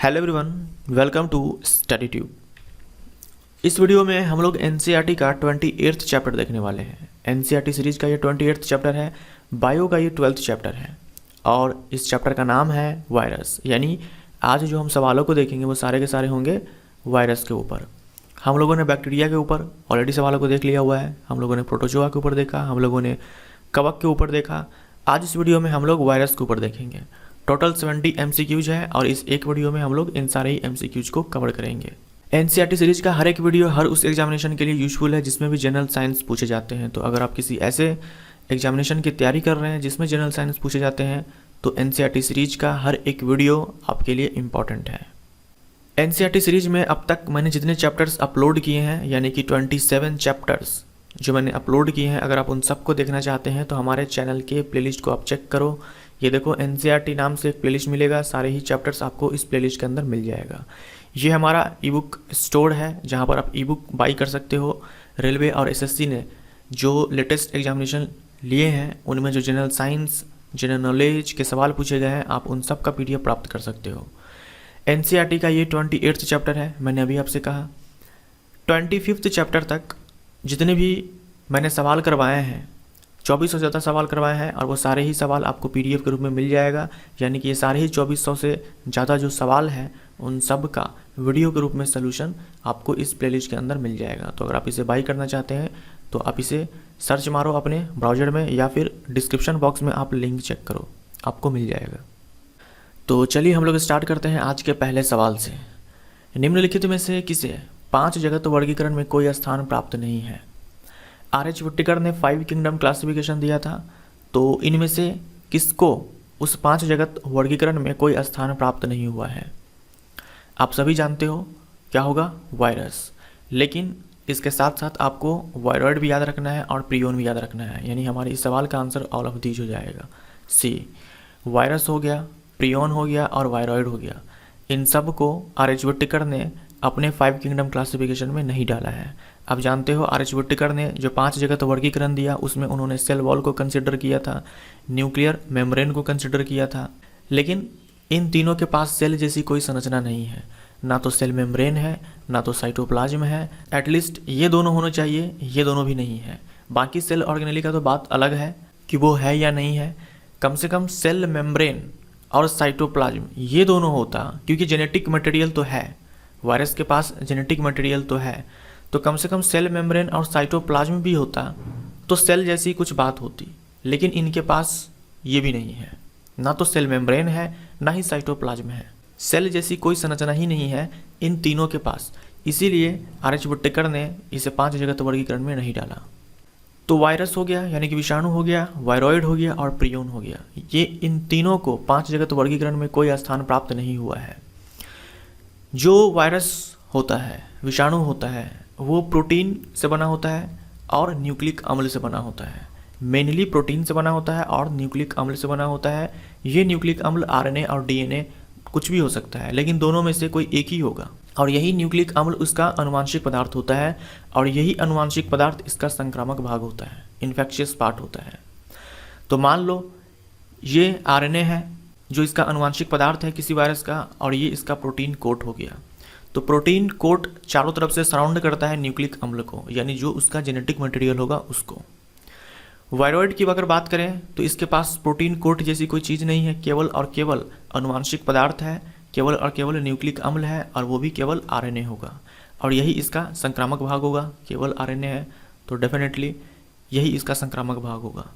Hello everyone, welcome to Study Tube. इस video में हम लोग एनसीईआरटी का 28th चैप्टर देखने वाले हैं। एनसीईआरटी सीरीज का ये 28th चैप्टर है, बायो का ये 12th चैप्टर है और इस चैप्टर का नाम है वायरस। यानी आज जो हम सवालों को देखेंगे वो सारे के सारे होंगे वायरस के ऊपर। हम लोगों ने बैक्टीरिया के ऊपर ऑलरेडी सवालों को देख लिया हुआ है, हम लोगों ने प्रोटोजोआ के ऊपर देखा, हम लोगों ने कवक के ऊपर देखा। आज इस वीडियो में हम लोग वायरस के ऊपर देखेंगे। टोटल 70 MCQs है और इस एक वीडियो में हम लोग इन सारे ही MCQs को कवर करेंगे। एनसीईआरटी सीरीज का हर एक वीडियो हर उस एग्जामिनेशन के लिए यूजफुल है जिसमें भी जनरल साइंस पूछे जाते हैं। तो अगर आप किसी ऐसे एग्जामिनेशन की तैयारी कर रहे हैं जिसमें जनरल साइंस पूछे जाते हैं तो एनसीईआरटी सीरीज का हर एक वीडियो आपके लिए इम्पॉर्टेंट है। एनसीईआरटी सीरीज में अब तक मैंने जितने चैप्टर्स अपलोड किए हैं यानी कि 27 चैप्टर्स जो मैंने अपलोड किए हैं, अगर आप उन सबको देखना चाहते हैं तो हमारे चैनल के प्लेलिस्ट को आप चेक करो। ये देखो एनसीईआरटी नाम से एक प्लेलिस्ट मिलेगा, सारे ही चैप्टर्स आपको इस प्लेलिस्ट के अंदर मिल जाएगा। ये हमारा ई बुक स्टोर है जहाँ पर आप ई बुक बाई कर सकते हो। रेलवे और एसएससी ने जो लेटेस्ट एग्जामिनेशन लिए हैं उनमें जो जनरल साइंस, जनरल नॉलेज के सवाल पूछे गए हैं, आप उन सब का PDF प्राप्त कर सकते हो। एनसीईआरटी का ये 28th चैप्टर है, मैंने अभी आपसे कहा। 25th चैप्टर तक जितने भी मैंने सवाल करवाए हैं, 2400 से ज़्यादा सवाल करवाए हैं और वो सारे ही सवाल आपको PDF के रूप में मिल जाएगा। यानी कि ये सारे ही 2400 से ज़्यादा जो सवाल हैं उन सब का वीडियो के रूप में सलूशन आपको इस प्लेलिस्ट के अंदर मिल जाएगा। तो अगर आप इसे बाई करना चाहते हैं तो आप इसे सर्च मारो अपने ब्राउज़र में या फिर डिस्क्रिप्शन बॉक्स में आप लिंक चेक करो, आपको मिल जाएगा। तो चलिए हम लोग स्टार्ट करते हैं आज के पहले सवाल से। निम्नलिखित में से किसे 5 जगत वर्गीकरण में कोई स्थान प्राप्त नहीं है? RH वुट्टिकर ने 5 किंगडम क्लासिफिकेशन दिया था, तो इनमें से किसको उस 5 जगत वर्गीकरण में कोई स्थान प्राप्त नहीं हुआ है? आप सभी जानते हो क्या होगा, वायरस। लेकिन इसके साथ साथ आपको वायरॉइड भी याद रखना है और प्रियोन भी याद रखना है। यानी हमारे इस सवाल का आंसर ऑल ऑफ दीज हो जाएगा। सी, वायरस हो गया, प्रियोन हो गया और वायरॉइड हो गया। इन सब को RH वुट्टिकर ने अपने 5 किंगडम क्लासिफिकेशन में नहीं डाला है। आप जानते हो RH वुट्टिकर ने जो 5 जगत वर्गीकरण दिया उसमें उन्होंने सेल वॉल को कंसिडर किया था, न्यूक्लियर मेम्ब्रेन को कंसिडर किया था। लेकिन इन तीनों के पास सेल जैसी कोई संरचना नहीं है, ना तो सेल मेम्ब्रेन है ना तो साइटोप्लाज्म है। एटलीस्ट ये दोनों होने चाहिए, ये दोनों भी नहीं है। बाकी सेल ऑर्गेनेली का तो बात अलग है कि वो है या नहीं है। कम से कम सेल मेम्ब्रेन और साइटोप्लाज्म ये दोनों होता, क्योंकि जेनेटिक मटेरियल तो है, वायरस के पास जेनेटिक मटेरियल तो है, तो कम से कम सेल मेम्ब्रेन और साइटोप्लाज्म भी होता तो सेल जैसी कुछ बात होती। लेकिन इनके पास ये भी नहीं है, ना तो सेल मेम्ब्रेन है ना ही साइटोप्लाज्म है। सेल जैसी कोई संरचना ही नहीं है इन तीनों के पास। इसीलिए RH वुट्टिकर ने इसे 5 जगत वर्गीकरण में नहीं डाला। तो वायरस हो गया यानी कि विषाणु हो गया, वायरॉइड हो गया और प्रियोन हो गया। ये इन तीनों को 5 जगत वर्गीकरण में कोई स्थान प्राप्त नहीं हुआ है। जो वायरस होता है, विषाणु होता है, वो प्रोटीन से बना होता है और न्यूक्लिक अम्ल से बना होता है। मेनली प्रोटीन से बना होता है और न्यूक्लिक अम्ल से बना होता है। ये न्यूक्लिक अम्ल RNA और DNA कुछ भी हो सकता है, लेकिन दोनों में से कोई एक ही होगा। और यही न्यूक्लिक अम्ल उसका अनुवांशिक पदार्थ होता है और यही अनुवांशिक पदार्थ इसका संक्रामक भाग होता है, इन्फेक्शियस पार्ट होता है। तो मान लो ये RNA है जो इसका अनुवांशिक पदार्थ है किसी वायरस का, और ये इसका प्रोटीन कोट हो गया। तो प्रोटीन कोट चारों तरफ से सराउंड करता है न्यूक्लिक अम्ल को, यानी जो उसका जेनेटिक मटेरियल होगा उसको। वायरॉइड की अगर बात करें तो इसके पास प्रोटीन कोट जैसी कोई चीज़ नहीं है, केवल और केवल अनुवांशिक पदार्थ है, केवल और केवल न्यूक्लिक अम्ल है और वो भी केवल RNA होगा और यही इसका संक्रामक भाग होगा। केवल RNA है तो डेफिनेटली यही इसका संक्रामक भाग होगा।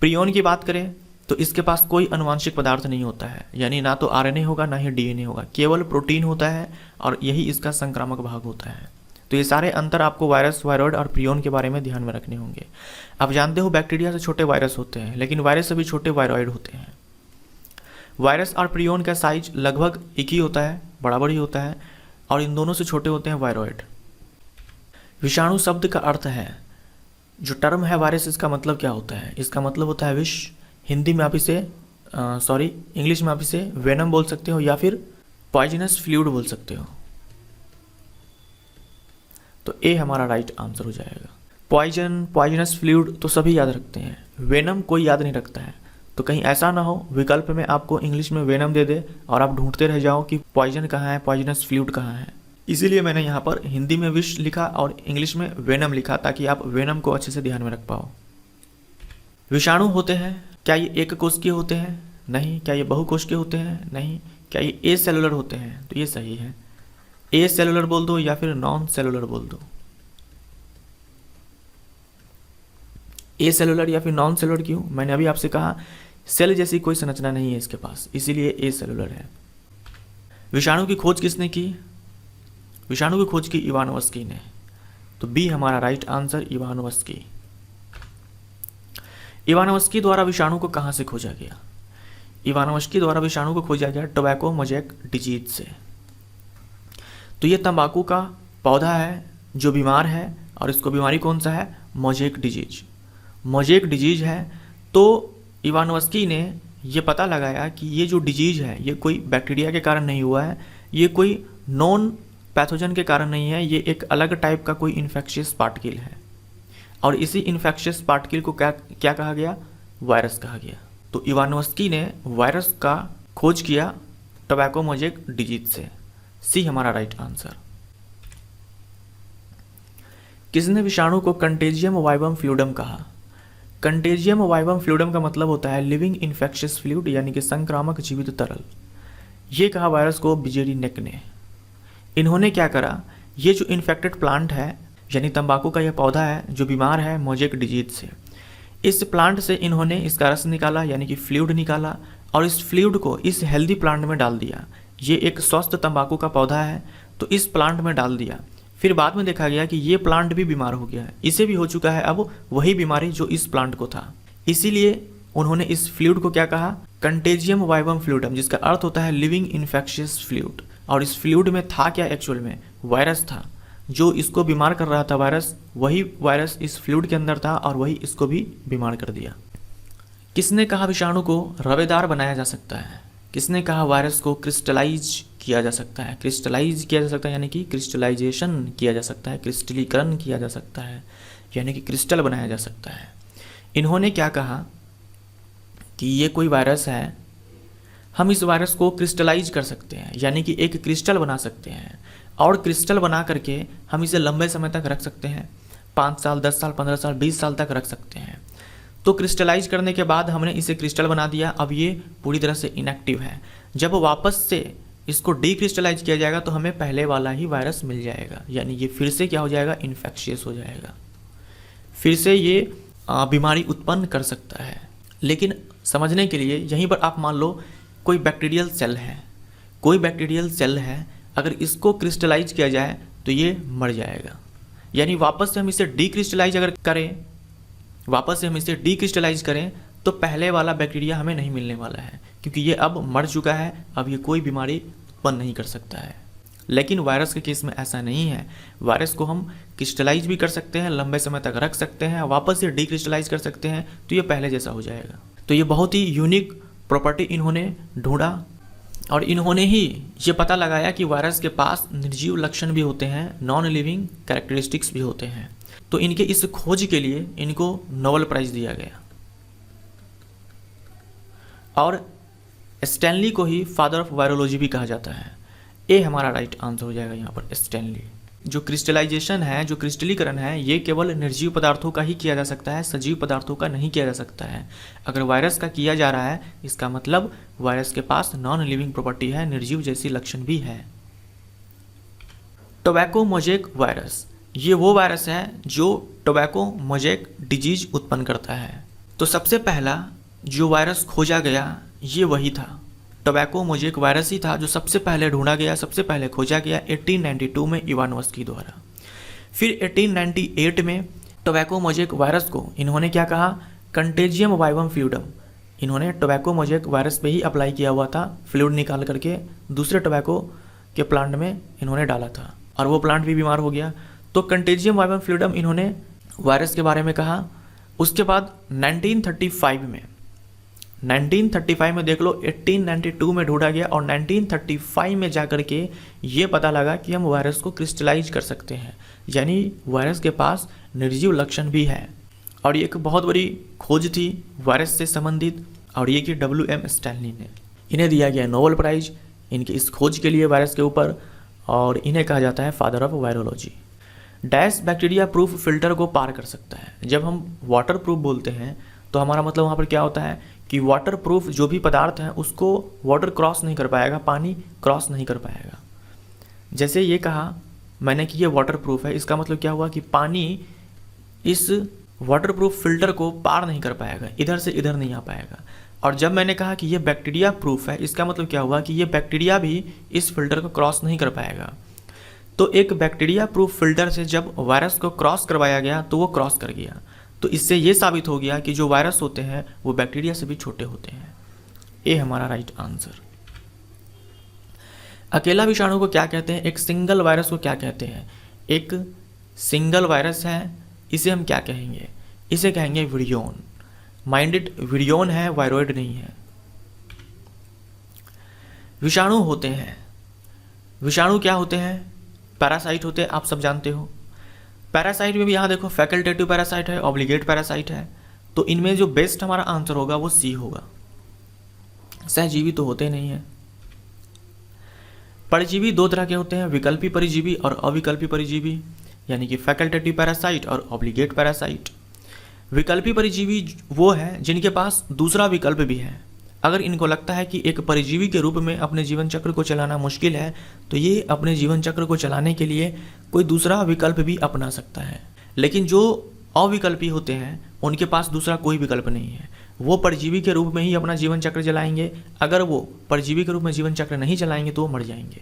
प्रियोन की बात करें तो इसके पास कोई अनुवांशिक पदार्थ नहीं होता है, यानी ना तो RNA होगा ना ही DNA होगा, केवल प्रोटीन होता है और यही इसका संक्रामक भाग होता है। तो ये सारे अंतर आपको वायरस, वायरॉइड और प्रियोन के बारे में ध्यान में रखने होंगे। आप जानते हो बैक्टीरिया से छोटे वायरस होते हैं, लेकिन वायरस से भी छोटे वायरॉइड होते हैं। वायरस और प्रियोन का साइज लगभग एक ही होता है, बराबर ही होता है, और इन दोनों से छोटे होते हैं वायरॉइड। विषाणु शब्द का अर्थ है, जो टर्म है वायरस, इसका मतलब क्या होता है? इसका मतलब होता है विष। हिंदी में आप इसे इंग्लिश में आप इसे वेनम बोल सकते हो या फिर पॉइजनस फ्लूइड बोल सकते हो। तो ए हमारा राइट आंसर हो जाएगा। पॉइजन, पॉइजनस फ्लूइड तो सभी याद रखते हैं, वेनम कोई याद नहीं रखता है। तो कहीं ऐसा ना हो विकल्प में आपको इंग्लिश में वेनम दे दे और आप ढूंढते रह जाओ कि पॉइजन कहाँ है, पॉइजनस फ्लूइड कहाँ है। इसीलिए मैंने यहाँ पर हिंदी में विष लिखा और इंग्लिश में वेनम लिखा, ताकि आप वेनम को अच्छे से ध्यान में रख पाओ। विषाणु होते हैं, क्या ये एक कोशिकीय होते हैं? नहीं। क्या ये बहुकोशिकीय होते हैं? नहीं। क्या ये ए सेलुलर होते हैं? तो ये सही है। ए सेलुलर बोल दो या फिर नॉन सेलुलर बोल दो। ए सेलुलर या फिर नॉन सेलुलर क्यों? मैंने अभी आपसे कहा सेल जैसी कोई संरचना नहीं है इसके पास, इसीलिए ए सेलुलर है। विषाणु की खोज किसने की? विषाणु की खोज की इवानोव्स्की ने। तो बी हमारा राइट आंसर, इवानोव्स्की। इवानोव्स्की द्वारा विषाणु को कहां से खोजा गया? इवानोव्स्की द्वारा विषाणु को खोजा गया टोबैको मोज़ेक डिजीज से। तो ये तंबाकू का पौधा है जो बीमार है, और इसको बीमारी कौन सा है? Mosaic disease. मोज़ेक डिजीज है। तो इवानोव्स्की ने ये पता लगाया कि ये जो डिजीज है ये कोई बैक्टीरिया के कारण नहीं हुआ है, ये कोई नॉन पैथोजन के कारण नहीं है, ये एक अलग टाइप का कोई इन्फेक्शियस पार्टिकल है। और इसी इन्फेक्शियस पार्टिकल को क्या कहा गया? वायरस कहा गया। तो इवानोव्स्की ने वायरस का खोज किया टोबैको मोज़ेक डिजीज से। सी हमारा राइट आंसर। किसने विषाणु को कंटेजियम वाइवम फ्लूइडम कहा? कंटेजियम वाइवम फ्लूइडम का मतलब होता है लिविंग इन्फेक्शियस फ्लूइड, यानी कि संक्रामक जीवित तरल। ये कहा वायरस को बिजेरी नेक ने। इन्होंने क्या करा, ये जो इन्फेक्टेड प्लांट है यानी तंबाकू का यह पौधा है जो बीमार है मोज़ेक डिजीज से, इस प्लांट से इन्होंने इसका रस निकाला यानी कि फ्लूइड निकाला, और इस फ्लूइड को इस हेल्दी प्लांट में डाल दिया। ये एक स्वस्थ तंबाकू का पौधा है तो इस प्लांट में डाल दिया। फिर बाद में देखा गया कि ये प्लांट भी बीमार हो गया है, इसे भी हो चुका है अब वही बीमारी जो इस प्लांट को था। इसीलिए उन्होंने इस फ्लूइड को क्या कहा? कंटेजियम वाइवम फ्लूइडम, जिसका अर्थ होता है लिविंग इन्फेक्शियस फ्लूइड। और इस फ्लूइड में था क्या? एक्चुअल में वायरस था। जो इसको बीमार कर रहा था वायरस, वही वायरस इस फ्लूइड के अंदर था और वही इसको भी बीमार कर दिया। किसने कहा विषाणु को रवेदार बनाया जा सकता है? किसने कहा वायरस को क्रिस्टलाइज किया जा सकता है? क्रिस्टलाइज किया जा सकता है यानी कि क्रिस्टलाइजेशन किया जा सकता है, क्रिस्टलीकरण किया जा सकता है यानी कि क्रिस्टल बनाया जा सकता है। इन्होंने क्या कहा कि ये कोई वायरस है, हम इस वायरस को क्रिस्टलाइज कर सकते हैं यानी कि एक क्रिस्टल बना सकते हैं, और क्रिस्टल बना करके हम इसे लंबे समय तक रख सकते हैं, 5 साल, 10 साल, 15 साल, 20 साल तक रख सकते हैं। तो क्रिस्टलाइज करने के बाद हमने इसे क्रिस्टल बना दिया, अब ये पूरी तरह से इनएक्टिव है। जब वापस से इसको डीक्रिस्टलाइज किया जाएगा तो हमें पहले वाला ही वायरस मिल जाएगा, यानी ये फिर से क्या हो जाएगा? इन्फेक्शियस हो जाएगा, फिर से ये बीमारी उत्पन्न कर सकता है। लेकिन समझने के लिए यहीं पर आप मान लो कोई बैक्टीरियल सेल है, कोई बैक्टीरियल सेल है, अगर इसको क्रिस्टलाइज किया जाए तो ये मर जाएगा। यानी वापस से हम इसे डीक्रिस्टलाइज अगर करें, वापस से हम इसे डीक्रिस्टलाइज करें तो पहले वाला बैक्टीरिया हमें नहीं मिलने वाला है, क्योंकि ये अब मर चुका है, अब ये कोई बीमारी उत्पन्न नहीं कर सकता है। लेकिन वायरस के केस में ऐसा नहीं है। वायरस को हम क्रिस्टलाइज भी कर सकते हैं, लंबे समय तक रख सकते हैं, वापस से डीक्रिस्टलाइज कर सकते हैं तो ये पहले जैसा हो जाएगा। तो ये बहुत ही यूनिक प्रॉपर्टी इन्होंने ढूंढा, और इन्होंने ही ये पता लगाया कि वायरस के पास निर्जीव लक्षण भी होते हैं, नॉन लिविंग कैरेक्टरिस्टिक्स भी होते हैं। तो इनके इस खोज के लिए इनको नोबेल प्राइज दिया गया, और स्टैनली को ही फादर ऑफ वायरोलॉजी भी कहा जाता है। ए हमारा राइट आंसर हो जाएगा यहाँ पर, स्टैनली। जो क्रिस्टलाइजेशन है, जो क्रिस्टलीकरण है, ये केवल निर्जीव पदार्थों का ही किया जा सकता है, सजीव पदार्थों का नहीं किया जा सकता है। अगर वायरस का किया जा रहा है इसका मतलब वायरस के पास नॉन लिविंग प्रॉपर्टी है, निर्जीव जैसी लक्षण भी है। टोबैको मोज़ेक वायरस, ये वो वायरस है जो टोबैको मोज़ेक डिजीज उत्पन्न करता है। तो सबसे पहला जो वायरस खोजा गया ये वही था, टोबैको मोज़ेक वायरस ही था जो सबसे पहले ढूंढा गया, सबसे पहले खोजा गया 1892 में इवानोव्स्की द्वारा। फिर 1898 में टोबैको मोज़ेक वायरस को इन्होंने क्या कहा? Contagium vivum fluidum. इन्होंने टोबैको मोज़ेक वायरस पे ही अप्लाई किया हुआ था, फ्लूइड निकाल करके दूसरे टोबैको के प्लांट में इन्होंने डाला था और वो प्लांट भी बीमार हो गया। तो कंटेजियम वाइवम फ्लूइडम इन्होंने वायरस के बारे में कहा। उसके बाद 1935 में देख लो, 1892 में ढूंढा गया और 1935 में जाकर के ये पता लगा कि हम वायरस को क्रिस्टलाइज कर सकते हैं, यानी वायरस के पास निर्जीव लक्षण भी है। और ये एक बहुत बड़ी खोज थी वायरस से संबंधित, और ये कि WM स्टैनली ने। इन्हें दिया गया नोबेल प्राइज इनकी इस खोज के लिए वायरस के ऊपर, और इन्हें कहा जाता है father of virology. Dash bacteria proof filter को पार कर सकता है। जब हम वाटर प्रूफ बोलते हैं तो हमारा मतलब वहाँ पर क्या होता है कि वाटर प्रूफ जो भी पदार्थ है उसको वाटर क्रॉस नहीं कर पाएगा, पानी क्रॉस नहीं कर पाएगा। जैसे ये कहा मैंने कि ये वाटर प्रूफ है, इसका मतलब क्या हुआ कि पानी इस वाटर प्रूफ फिल्टर को पार नहीं कर पाएगा, इधर से इधर नहीं आ पाएगा। और जब मैंने कहा कि ये बैक्टीरिया प्रूफ है, इसका मतलब क्या हुआ कि ये बैक्टीरिया भी इस फिल्टर को क्रॉस नहीं कर पाएगा। तो एक बैक्टीरिया प्रूफ फिल्टर से जब वायरस को क्रॉस करवाया गया तो वो क्रॉस कर गया। तो इससे ये साबित हो गया कि जो वायरस होते हैं वो बैक्टीरिया से भी छोटे होते हैं। ये हमारा राइट आंसर। अकेला विषाणु को क्या कहते हैं? एक सिंगल वायरस को क्या कहते हैं? एक सिंगल वायरस है, इसे हम क्या कहेंगे? इसे कहेंगे विरियोन। माइंडेड विरियोन है, वायरॉइड नहीं है। विषाणु होते हैं, विषाणु क्या होते हैं? पैरासाइट होते हैं, आप सब जानते हो। पैरासाइट में भी यहाँ देखो फैकल्टेटिव पैरासाइट है, ऑब्लिगेट पैरासाइट है। तो इनमें जो बेस्ट हमारा आंसर होगा वो सी होगा। सहजीवी तो होते नहीं है। परजीवी दो तरह के होते हैं, विकल्पी परिजीवी और अविकल्पी परिजीवी, यानी कि फैकल्टेटिव पैरासाइट और ऑब्लिगेट पैरासाइट। विकल्पी परिजीवी वो है जिनके पास दूसरा विकल्प भी है। अगर इनको लगता है कि एक परिजीवी के रूप में अपने जीवन चक्र को चलाना मुश्किल है तो ये अपने जीवन चक्र को चलाने के लिए कोई दूसरा विकल्प भी अपना सकता है। लेकिन जो अविकल्पी होते हैं उनके पास दूसरा कोई विकल्प नहीं है, वो परजीवी के रूप में ही अपना जीवन चक्र चलाएंगे। अगर वो परजीवी के रूप में जीवन चक्र नहीं चलाएंगे तो वो मर जाएंगे।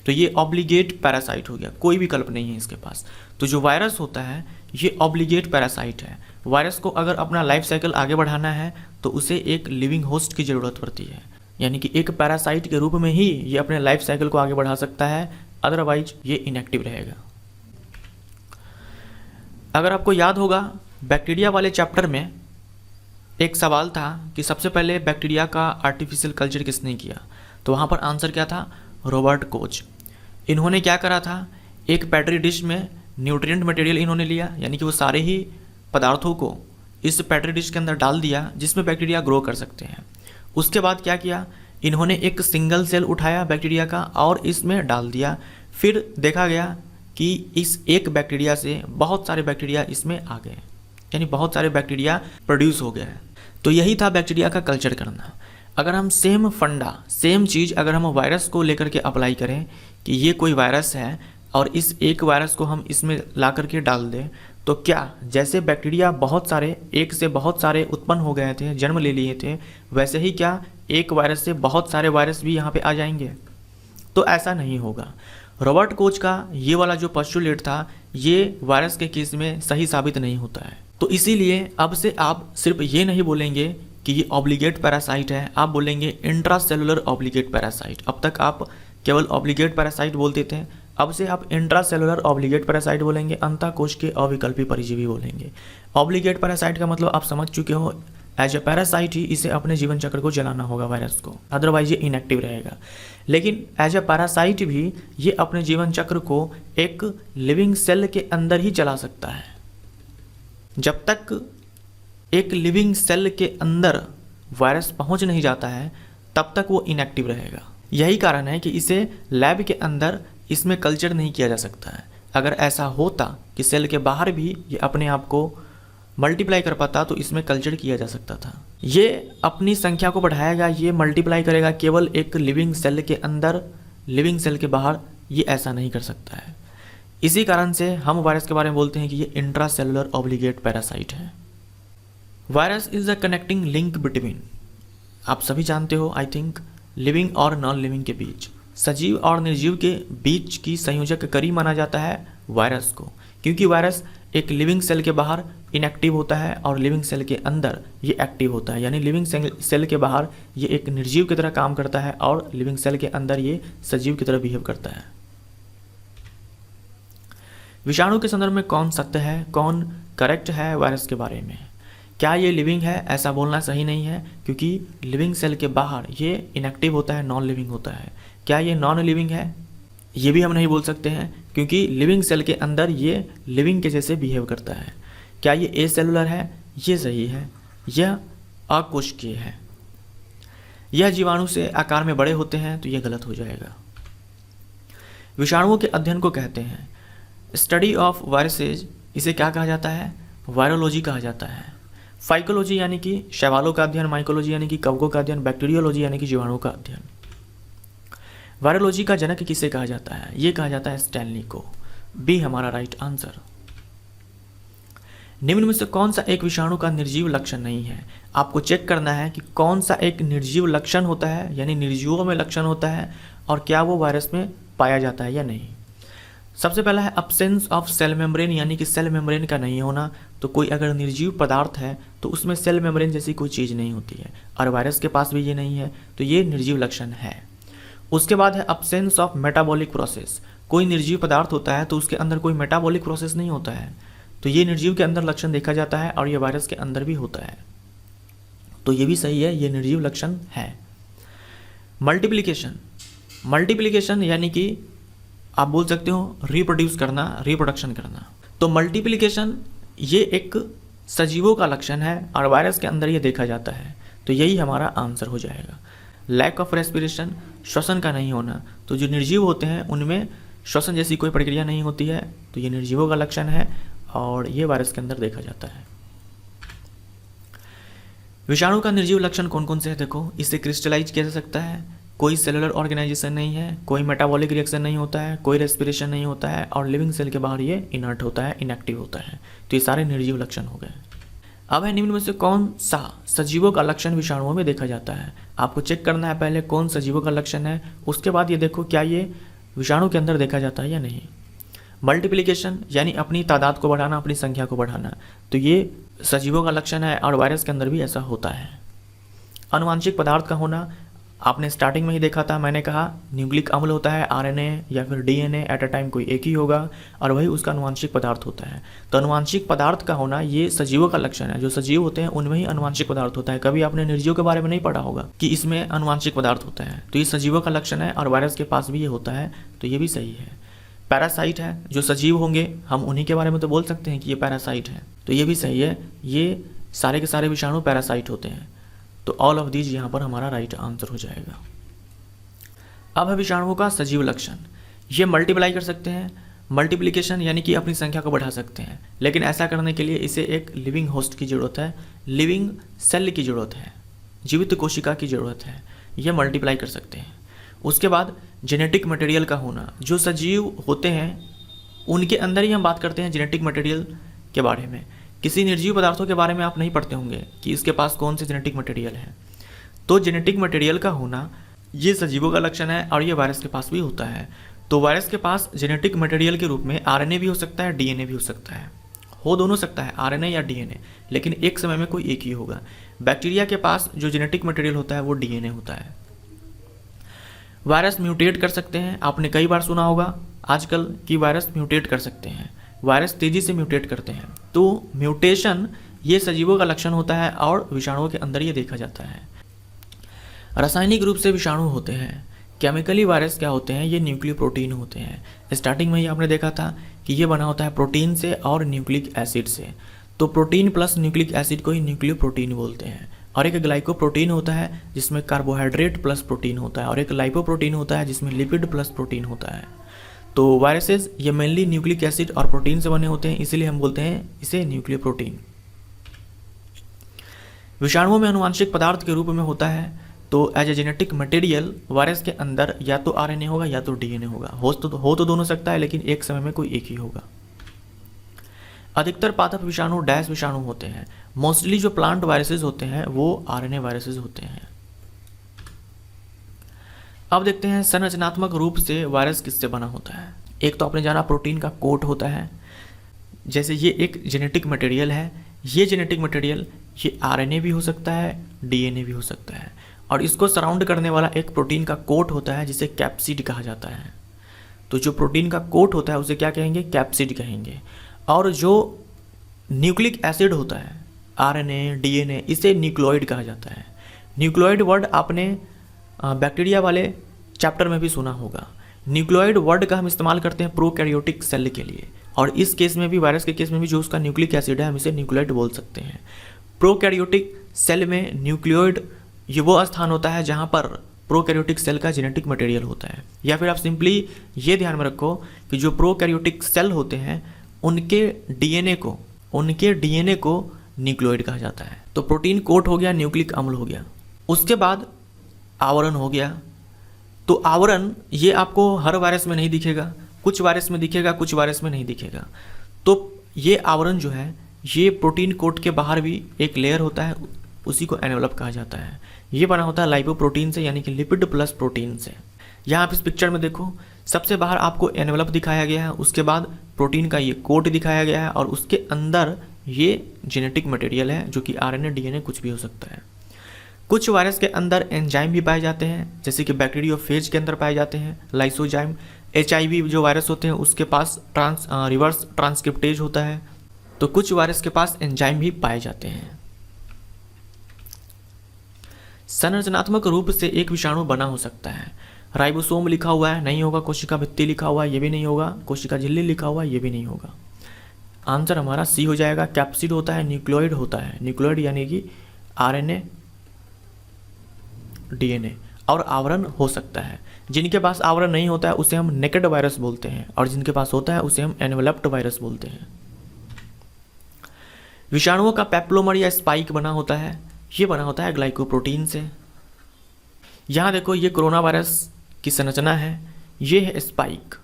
तो ये ऑब्लिगेट पैरासाइट हो गया, कोई विकल्प नहीं है इसके पास। तो जो वायरस होता है ये ऑब्लिगेट पैरासाइट है। वायरस को अगर अपना लाइफ साइकिल आगे बढ़ाना है तो उसे एक लिविंग होस्ट की ज़रूरत पड़ती है, यानी कि एक पैरासाइट के रूप में ही ये अपने लाइफ साइकिल को आगे बढ़ा सकता है, अदरवाइज ये इनएक्टिव रहेगा। अगर आपको याद होगा बैक्टीरिया वाले चैप्टर में एक सवाल था कि सबसे पहले बैक्टीरिया का आर्टिफिशियल कल्चर किसने किया, तो वहाँ पर आंसर क्या था? Robert Koch. इन्होंने क्या करा था, एक पेट्री डिश में न्यूट्रिएंट मटेरियल इन्होंने लिया, यानी कि वो सारे ही पदार्थों को इस पेट्री डिश के अंदर डाल दिया जिसमें बैक्टीरिया ग्रो कर सकते हैं। उसके बाद क्या किया, इन्होंने एक सिंगल सेल उठाया बैक्टीरिया का और इसमें डाल दिया। फिर देखा गया कि इस एक बैक्टीरिया से बहुत सारे बैक्टीरिया इसमें आ गए, यानी बहुत सारे बैक्टीरिया प्रोड्यूस हो गए। तो यही था बैक्टीरिया का कल्चर करना। अगर हम सेम फंडा, सेम चीज़ अगर हम वायरस को लेकर के अप्लाई करें कि ये कोई वायरस है और इस एक वायरस को हम इसमें ला करके डाल दें, तो क्या जैसे बैक्टीरिया बहुत सारे, एक से बहुत सारे उत्पन्न हो गए थे, जन्म ले लिए थे, वैसे ही क्या एक वायरस से बहुत सारे वायरस भी यहाँ पे आ जाएंगे? तो ऐसा नहीं होगा। रॉबर्ट कोच का ये वाला जो पोस्टुलेट था ये वायरस के केस में सही साबित नहीं होता है। तो इसीलिए अब से आप सिर्फ ये नहीं बोलेंगे कि ये ऑब्लिगेट पैरासाइट है, आप बोलेंगे इंट्रासेलुलर ऑब्लिगेट पैरासाइट। अब तक आप केवल ऑब्लिगेट पैरासाइट बोलते थे, अब से आप इंट्रासेलुलर ऑब्लिगेट पैरासाइट बोलेंगे, अंतःकोश के अविकल्पी परजीवी बोलेंगे। ऑब्लिगेट पैरासाइट का मतलब आप समझ चुके हो, एज ए पैरासाइट ही इसे अपने जीवन चक्र को चलाना होगा वायरस को, अदरवाइज ये इनएक्टिव रहेगा। लेकिन एज ए पैरासाइट भी ये अपने जीवन चक्र को एक लिविंग सेल के अंदर ही चला सकता है। जब तक एक लिविंग सेल के अंदर वायरस पहुंच नहीं जाता है तब तक वो इनएक्टिव रहेगा। यही कारण है कि इसे लैब के अंदर इसमें कल्चर नहीं किया जा सकता है। अगर ऐसा होता कि सेल के बाहर भी ये अपने आप को मल्टीप्लाई कर पाता तो इसमें कल्चर किया जा सकता था। ये अपनी संख्या को बढ़ाएगा, ये मल्टीप्लाई करेगा केवल एक लिविंग सेल के अंदर, लिविंग सेल के बाहर ये ऐसा नहीं कर सकता है। इसी कारण से हम वायरस के बारे में बोलते हैं कि ये इंट्रासेलुलर ऑब्लिगेट पैरासाइट है। Virus is the connecting link between, आप सभी जानते हो आई थिंक, लिविंग और नॉन लिविंग के बीच, सजीव और निर्जीव के बीच की संयोजक कड़ी माना जाता है वायरस को, क्योंकि वायरस एक लिविंग सेल के बाहर इनएक्टिव होता है और लिविंग सेल के अंदर ये एक्टिव होता है। यानी लिविंग सेल के बाहर ये एक निर्जीव की तरह काम करता है और लिविंग सेल के अंदर ये सजीव की तरह बिहेव करता है। विषाणु के संदर्भ में कौन सत्य है, कौन करेक्ट है वायरस के बारे में? क्या ये लिविंग है? ऐसा बोलना सही नहीं है, क्योंकि लिविंग सेल के बाहर ये इनएक्टिव होता है, नॉन लिविंग होता है। क्या ये नॉन लिविंग है? ये भी हम नहीं बोल सकते हैं, क्योंकि लिविंग सेल के अंदर ये लिविंग के जैसे बिहेव करता है। क्या ये ए सेलुलर है? ये सही है। यह अकोशिकीय है। यह जीवाणु से आकार में बड़े होते हैं, तो यह गलत हो जाएगा। विषाणुओं के अध्ययन को कहते हैं स्टडी ऑफ वायरसेज। इसे क्या कहा जाता है? वायरोलॉजी कहा जाता है। फाइकोलॉजी यानी कि शैवालों का अध्ययन, माइकोलॉजी यानी कि कवकों का अध्ययन, बैक्टीरियोलॉजी यानी कि जीवाणुओं का अध्ययन। वायरोलॉजी का जनक किसे कहा जाता है? ये कहा जाता है स्टैनली को। बी हमारा राइट आंसर। निम्न में से कौन सा एक विषाणु का निर्जीव लक्षण नहीं है? आपको चेक करना है कि कौन सा एक निर्जीव लक्षण होता है, यानी निर्जीवों में लक्षण होता है, और क्या वो वायरस में पाया जाता है या नहीं। सबसे पहला है अब्सेंस ऑफ सेल मेम्ब्रेन, यानी कि सेल मेम्ब्रेन का नहीं होना। तो कोई अगर निर्जीव पदार्थ है तो उसमें सेल मेम्ब्रेन जैसी कोई चीज़ नहीं होती है, और वायरस के पास भी ये नहीं है, तो ये निर्जीव लक्षण है। उसके बाद है अब्सेंस ऑफ मेटाबॉलिक प्रोसेस। कोई निर्जीव पदार्थ होता है तो उसके अंदर कोई मेटाबॉलिक प्रोसेस नहीं होता है, तो ये निर्जीव के अंदर लक्षण देखा जाता है, और ये वायरस के अंदर भी होता है, तो ये भी सही है, ये निर्जीव लक्षण है। मल्टीप्लिकेशन यानी कि आप बोल सकते हो रिप्रोड्यूस करना, रिप्रोडक्शन करना। तो मल्टीप्लिकेशन ये एक सजीवों का लक्षण है, और वायरस के अंदर ये देखा जाता है, तो यही हमारा आंसर हो जाएगा। लैक ऑफ रेस्पिरेशन, श्वसन का नहीं होना। तो जो निर्जीव होते हैं उनमें श्वसन जैसी कोई प्रक्रिया नहीं होती है, तो ये निर्जीवों का लक्षण है, और ये वायरस के अंदर देखा जाता है। विषाणु का निर्जीव लक्षण कौन कौन से हैं? देखो, इसे क्रिस्टलाइज किया जा सकता है, कोई सेलुलर ऑर्गेनाइजेशन नहीं है, कोई मेटाबॉलिक रिएक्शन नहीं होता है, कोई रेस्पिरेशन नहीं होता है, और लिविंग सेल के बाहर ये इनर्ट होता है, इनएक्टिव होता है। तो ये सारे निर्जीव लक्षण हो गए। अब है निम्न में से कौन सा सजीवों का लक्षण विषाणुओं में देखा जाता है? आपको चेक करना है पहले कौन सजीवों का लक्षण है, उसके बाद ये देखो क्या ये विषाणु के अंदर देखा जाता है या नहीं। मल्टीप्लिकेशन यानी अपनी तादाद को बढ़ाना, अपनी संख्या को बढ़ाना, तो ये सजीवों का लक्षण है, और वायरस के अंदर भी ऐसा होता है। आनुवांशिक पदार्थ का होना, आपने स्टार्टिंग में ही देखा था, मैंने कहा न्यूक्लिक अम्ल होता है, आरएनए या फिर डीएनए एट अ टाइम कोई एक ही होगा, और वही उसका आनुवांशिक पदार्थ होता है। तो आनुवांशिक पदार्थ का होना ये सजीवों का लक्षण है। जो सजीव होते हैं उनमें ही आनुवांशिक पदार्थ होता है। कभी आपने निर्जीव के बारे में नहीं पढ़ा होगा कि इसमें आनुवांशिक पदार्थ होता है, तो ये सजीवों का लक्षण है, और वायरस के पास भी ये होता है, तो ये भी सही है। पैरासाइट है, जो सजीव होंगे हम उन्हीं के बारे में तो बोल सकते हैं कि ये पैरासाइट है, तो ये भी सही है। ये सारे के सारे विषाणु पैरासाइट होते हैं, तो ऑल ऑफ दीज यहाँ पर हमारा राइट आंसर हो जाएगा। अब है विषाणुओं का सजीव लक्षण। ये मल्टीप्लाई कर सकते हैं, मल्टीप्लिकेशन यानी कि अपनी संख्या को बढ़ा सकते हैं, लेकिन ऐसा करने के लिए इसे एक लिविंग होस्ट की ज़रूरत है, लिविंग सेल की ज़रूरत है, जीवित कोशिका की ज़रूरत है। यह मल्टीप्लाई कर सकते हैं। उसके बाद जेनेटिक मटेरियल का होना, जो सजीव होते हैं उनके अंदर ही हम बात करते हैं जेनेटिक मटेरियल के बारे में। किसी निर्जीव पदार्थों के बारे में आप नहीं पढ़ते होंगे कि इसके पास कौन से जेनेटिक मटेरियल है। तो जेनेटिक मटेरियल का होना ये सजीवों का लक्षण है, और ये वायरस के पास भी होता है। तो वायरस के पास जेनेटिक मटेरियल के रूप में आरएनए भी हो सकता है, डीएनए भी हो सकता है, हो दोनों सकता है, आरएनए या डीएनए, लेकिन एक समय में कोई एक ही होगा। बैक्टीरिया के पास जो जेनेटिक मटेरियल होता है वो डीएनए होता है। वायरस म्यूटेट कर सकते हैं, आपने कई बार सुना होगा आजकल कि वायरस म्यूटेट कर सकते हैं, वायरस तेजी से म्यूटेट करते हैं। तो म्यूटेशन ये सजीवों का लक्षण होता है, और विषाणुओं के अंदर ये देखा जाता है। रासायनिक रूप से विषाणु होते हैं। केमिकली वायरस क्या होते हैं? ये न्यूक्लियोप्रोटीन होते हैं। स्टार्टिंग में ही आपने देखा था कि ये बना होता है प्रोटीन से और न्यूक्लिक एसिड से। तो प्रोटीन प्लस न्यूक्लिक एसिड को ही न्यूक्लियोप्रोटीन बोलते हैं। और एक ग्लाइकोप्रोटीन होता है जिसमें कार्बोहाइड्रेट प्लस प्रोटीन होता है, और एक लाइपोप्रोटीन होता है जिसमें लिपिड प्लस प्रोटीन होता है। तो वायरसेस ये मेनली न्यूक्लिक एसिड और प्रोटीन से बने होते हैं, इसीलिए हम बोलते हैं इसे न्यूक्लियोप्रोटीन। विषाणुओं में आनुवांशिक पदार्थ के रूप में होता है, तो as a genetic material virus के अंदर या तो आरएनए होगा या तो डीएनए होगा। हो तो दोनों सकता है, लेकिन एक समय में कोई एक ही होगा। अधिकतर पादप विषाणु डैश विषाणु होते हैं। मोस्टली जो प्लांट वायरसेस होते हैं वो आरएनए वायरसेस होते हैं। अब देखते हैं संरचनात्मक रूप से वायरस किससे बना होता है। एक तो आपने जाना प्रोटीन का कोट होता है, जैसे ये एक जेनेटिक मटेरियल है। ये जेनेटिक मटेरियल ये आरएनए भी हो सकता है, डीएनए भी हो सकता है, और इसको सराउंड करने वाला एक प्रोटीन का कोट होता है जिसे कैप्सिड कहा जाता है। तो जो प्रोटीन का कोट होता है उसे क्या कहेंगे? कैप्सिड कहेंगे। और जो न्यूक्लिक एसिड होता है आरएनए, डीएनए, इसे न्यूक्लियोइड कहा जाता है। न्यूक्लियोइड वर्ड आपने बैक्टीरिया वाले चैप्टर में भी सुना होगा। न्यूक्लियोइड वर्ड का हम इस्तेमाल करते हैं प्रोकैरियोटिक सेल के लिए, और इस केस में भी, वायरस के केस में भी, जो उसका न्यूक्लिक एसिड है हम इसे न्यूक्लियोइड बोल सकते हैं। प्रोकैरियोटिक सेल में न्यूक्लियोइड ये वो स्थान होता है जहाँ पर प्रोकैरियोटिक सेल का जेनेटिक मटेरियल होता है। या फिर आप सिंपली ये ध्यान में रखो कि जो प्रोकैरियोटिक सेल होते हैं उनके डीएनए को न्यूक्लियोइड कहा जाता है। तो प्रोटीन कोट हो गया, न्यूक्लिक अम्ल हो गया, उसके बाद आवरण हो गया। तो आवरण ये आपको हर वायरस में नहीं दिखेगा, कुछ वायरस में दिखेगा, कुछ वायरस में नहीं दिखेगा। तो ये आवरण जो है ये प्रोटीन कोट के बाहर भी एक लेयर होता है, उसी को एनवेलप कहा जाता है। ये बना होता है लाइपोप्रोटीन से, यानी कि लिपिड प्लस प्रोटीन से। यहाँ आप इस पिक्चर में देखो, सबसे बाहर आपको एनवेलप दिखाया गया है, उसके बाद प्रोटीन का ये कोट दिखाया गया है और उसके अंदर ये जेनेटिक मटेरियल है जो कि आरएनए, डीएनए कुछ भी हो सकता है। कुछ वायरस के अंदर एंजाइम भी पाए जाते हैं, जैसे कि बैक्टीरियोफेज के अंदर पाए जाते हैं लाइसोजाइम। एचआईवी जो वायरस होते हैं उसके पास रिवर्स ट्रांसक्रिप्टेज होता है। तो कुछ वायरस के पास एंजाइम भी पाए जाते हैं। संरचनात्मक रूप से एक विषाणु बना हो सकता है। राइबोसोम लिखा हुआ है, नहीं होगा। कोशिका भित्ति लिखा हुआ है, ये भी नहीं होगा। कोशिका झिल्ली लिखा हुआ है, ये भी नहीं होगा। आंसर हमारा सी हो जाएगा। कैप्सिड होता है, न्यूक्लियोइड होता है। न्यूक्लियोइड यानी कि आरएनए, डीएनए और आवरण हो सकता है। जिनके पास आवरण नहीं होता है उसे हम नेकेड वायरस बोलते हैं, और जिनके पास होता है उसे हम एनवेलप्ड वायरस बोलते हैं। विषाणुओं का पेप्लोमर या स्पाइक बना होता है, ये बना होता है ग्लाइकोप्रोटीन से। यहाँ देखो, ये कोरोना वायरस की संरचना है, ये है स्पाइक,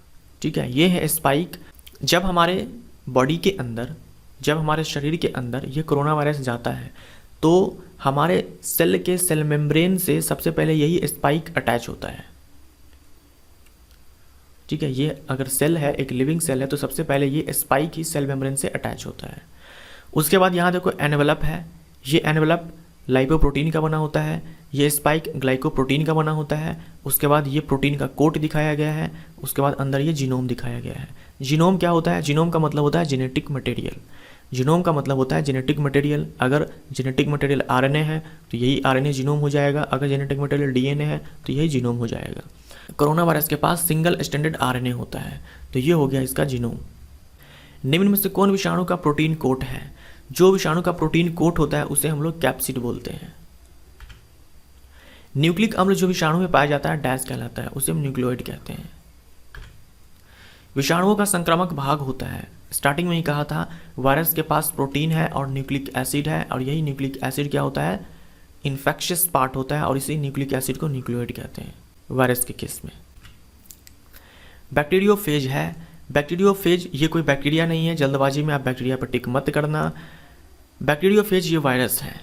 ठीक है, ये है स्पाइक। जब हमारे बॉडी के अंदर, जब हमारे शरीर के अंदर ये कोरोना वायरस जाता है तो हमारे सेल के सेल मेम्ब्रेन से सबसे पहले यही स्पाइक अटैच होता है, ठीक है। ये अगर सेल है, एक लिविंग सेल है, तो सबसे पहले ये स्पाइक ही सेल मेम्ब्रेन से अटैच होता है। उसके बाद यहाँ देखो एनवेलप है, ये एनवेलप लाइपोप्रोटीन का बना होता है, ये स्पाइक ग्लाइकोप्रोटीन का बना होता है। उसके बाद ये प्रोटीन का कोट दिखाया गया है, उसके बाद अंदर ये जीनोम दिखाया गया है। जीनोम क्या होता है? जीनोम का मतलब होता है जेनेटिक मटेरियल। जीनोम का मतलब होता है जेनेटिक मटेरियल। अगर जेनेटिक मटेरियल आरएनए है तो यही आरएनए जीनोम हो जाएगा, अगर जेनेटिक मटेरियल डीएनए है तो यही जीनोम हो जाएगा। कोरोना वायरस के पास सिंगल स्टैंडर्ड आरएनए होता है, तो ये हो गया इसका जीनोम। निम्न में से कौन विषाणु का प्रोटीन कोट है? जो विषाणु का प्रोटीन कोट होता है उसे हम लोग कैप्सिड बोलते हैं। न्यूक्लिक अम्ल जो विषाणु में पाया जाता है डैश कहलाता है, उसे हम न्यूक्लियोइड कहते हैं। विषाणुओं का संक्रामक भाग होता है, स्टार्टिंग में ही कहा था, वायरस के पास प्रोटीन है और न्यूक्लिक एसिड है, और यही न्यूक्लिक एसिड क्या होता है? इन्फेक्शियस पार्ट होता है, और इसी न्यूक्लिक एसिड को न्यूक्लियोइड कहते हैं वायरस के केस में। बैक्टीरियोफेज है, बैक्टीरियोफेज ये कोई बैक्टीरिया नहीं है, जल्दबाजी में आप बैक्टीरिया पर टिक मत करना। बैक्टीरियोफेज ये वायरस है।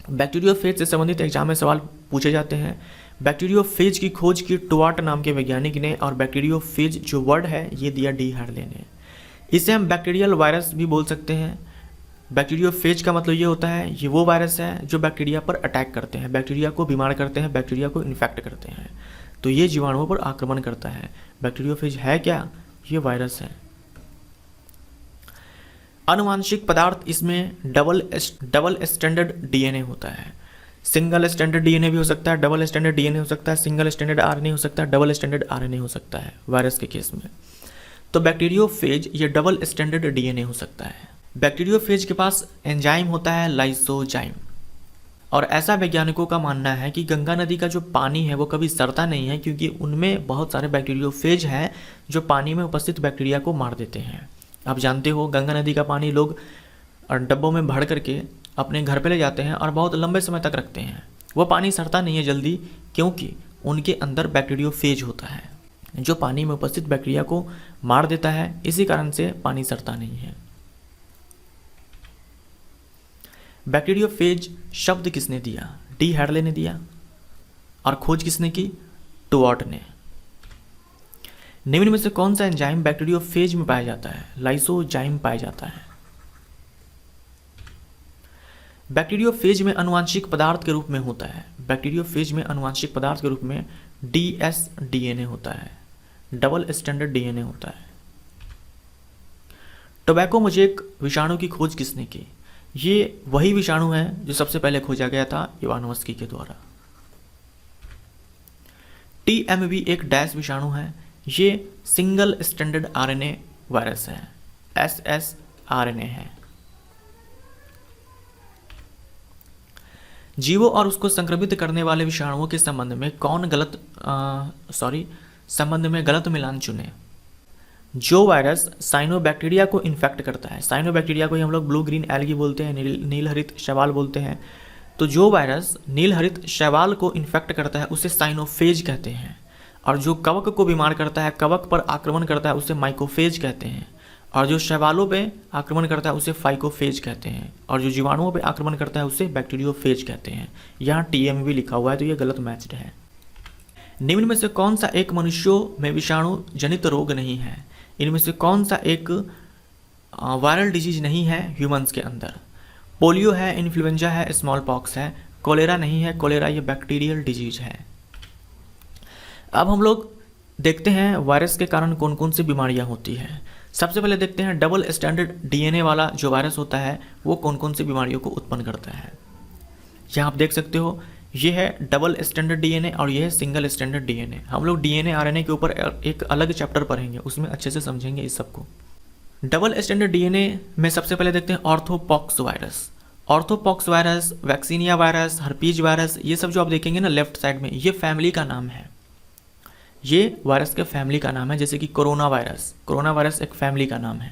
बैक्टीरियोफेज से संबंधित एग्जाम में सवाल पूछे जाते हैं। बैक्टीरियोफेज की खोज की टुवार्ट नाम के वैज्ञानिक ने, और बैक्टीरियोफेज जो वर्ड है ये दिया डी हार्ले ने। इसे हम बैक्टीरियल वायरस भी बोल सकते हैं। बैक्टीरियोफेज का मतलब ये होता है ये वो वायरस है जो बैक्टीरिया पर अटैक करते हैं, बैक्टीरिया को बीमार करते हैं, बैक्टीरिया को इन्फेक्ट करते हैं। तो ये जीवाणुओं पर आक्रमण करता है। बैक्टीरियोफेज है क्या? ये वायरस है। आनुवांशिक पदार्थ, इसमें डबल स्टैंडर्ड डीएनए होता है। सिंगल स्टैंडर्ड डीएनए भी हो सकता है, डबल स्टैंडर्ड डीएनए हो सकता है, सिंगल स्टैंडर्ड आरएनए हो सकता है, डबल स्टैंडर्ड आरएनए हो सकता है वायरस के केस में। तो बैक्टीरियोफेज ये डबल स्टैंडर्ड डीएनए हो सकता है। बैक्टीरियोफेज के पास एंजाइम होता है लाइसोजाइम, और ऐसा वैज्ञानिकों का मानना है कि गंगा नदी का जो पानी है वो कभी सड़ता नहीं है, क्योंकि उनमें बहुत सारे बैक्टीरियोफेज हैं जो पानी में उपस्थित बैक्टीरिया को मार देते हैं। आप जानते हो गंगा नदी का पानी लोग डब्बों में भर करके अपने घर पे ले जाते हैं और बहुत लंबे समय तक रखते हैं। वो पानी सड़ता नहीं है जल्दी, क्योंकि उनके अंदर बैक्टीरियोफेज होता है जो पानी में उपस्थित बैक्टीरिया को मार देता है। इसी कारण से पानी सड़ता नहीं है। बैक्टीरियोफेज शब्द किसने दिया? डी हार्ले ने दिया। और खोज किसने की? टुवार्ट ने। निम्न में से कौन सा एंजाइम बैक्टीरियोफेज में पाया जाता है? लाइसोजाइम पाया जाता है। बैक्टीरियोफेज में आनुवांशिक पदार्थ के रूप में होता है। बैक्टीरियोफेज में आनुवांशिक पदार्थ के रूप में डीएस डीएनए होता है, डबल स्टैंडर्ड डीएनए होता है। टोबैको मोज़ेक विषाणु की खोज किसने की? ये वही विषाणु है जो सबसे पहले खोजा गया था इवानोव्स्की के द्वारा। टीएमवी एक डैश विषाणु है, ये सिंगल स्टैंडर्ड आरएनए वायरस है, एसएस आरएनए है। जीवों और उसको संक्रमित करने वाले विषाणुओं के संबंध में गलत मिलान चुने। जो वायरस साइनोबैक्टीरिया को इन्फेक्ट करता है, साइनोबैक्टीरिया को ही हम लोग ब्लू ग्रीन एल्गी बोलते हैं, नील हरित शैवाल बोलते हैं। तो जो वायरस नील हरित शैवाल को इन्फेक्ट करता है उसे साइनोफेज कहते हैं, और जो कवक को बीमार करता है, कवक पर आक्रमण करता है, उसे माइकोफेज कहते हैं, और जो शैवालों पे आक्रमण करता है उसे फाइकोफेज कहते हैं, और जो जीवाणुओं पे आक्रमण करता है उसे बैक्टीरियोफेज कहते हैं। यहाँ टीएम भी लिखा हुआ है, तो ये गलत मैच्ड है। निम्न में से कौन सा एक मनुष्यों में विषाणु जनित रोग नहीं है? इनमें से कौन सा एक वायरल डिजीज नहीं है ह्यूमंस के अंदर? पोलियो है, इन्फ्लुएंजा है, स्मॉल पॉक्स है, कोलेरा नहीं है, कोलेरा ये बैक्टीरियल डिजीज है। अब हम लोग देखते हैं वायरस के कारण कौन कौन सी बीमारियां होती हैं। सबसे पहले देखते हैं डबल स्टैंडर्ड डीएनए वाला जो वायरस होता है वो कौन कौन सी बीमारियों को उत्पन्न करता है। यहाँ आप देख सकते हो, ये है डबल स्टैंडर्ड डीएनए और ये है सिंगल स्टैंडर्ड डीएनए। हम लोग डीएनए आरएनए के ऊपर एक अलग चैप्टर पढ़ेंगे, उसमें अच्छे से समझेंगे इस सबको। डबल स्टैंडर्ड डीएनए में सबसे पहले देखते हैं orthopox virus. Orthopox virus, vaccinia virus, herpes virus, ये सब जो आप देखेंगे ना लेफ्ट साइड में, ये फैमिली का नाम है, ये वायरस के फैमिली का नाम है। जैसे कि कोरोना वायरस एक फैमिली का नाम है।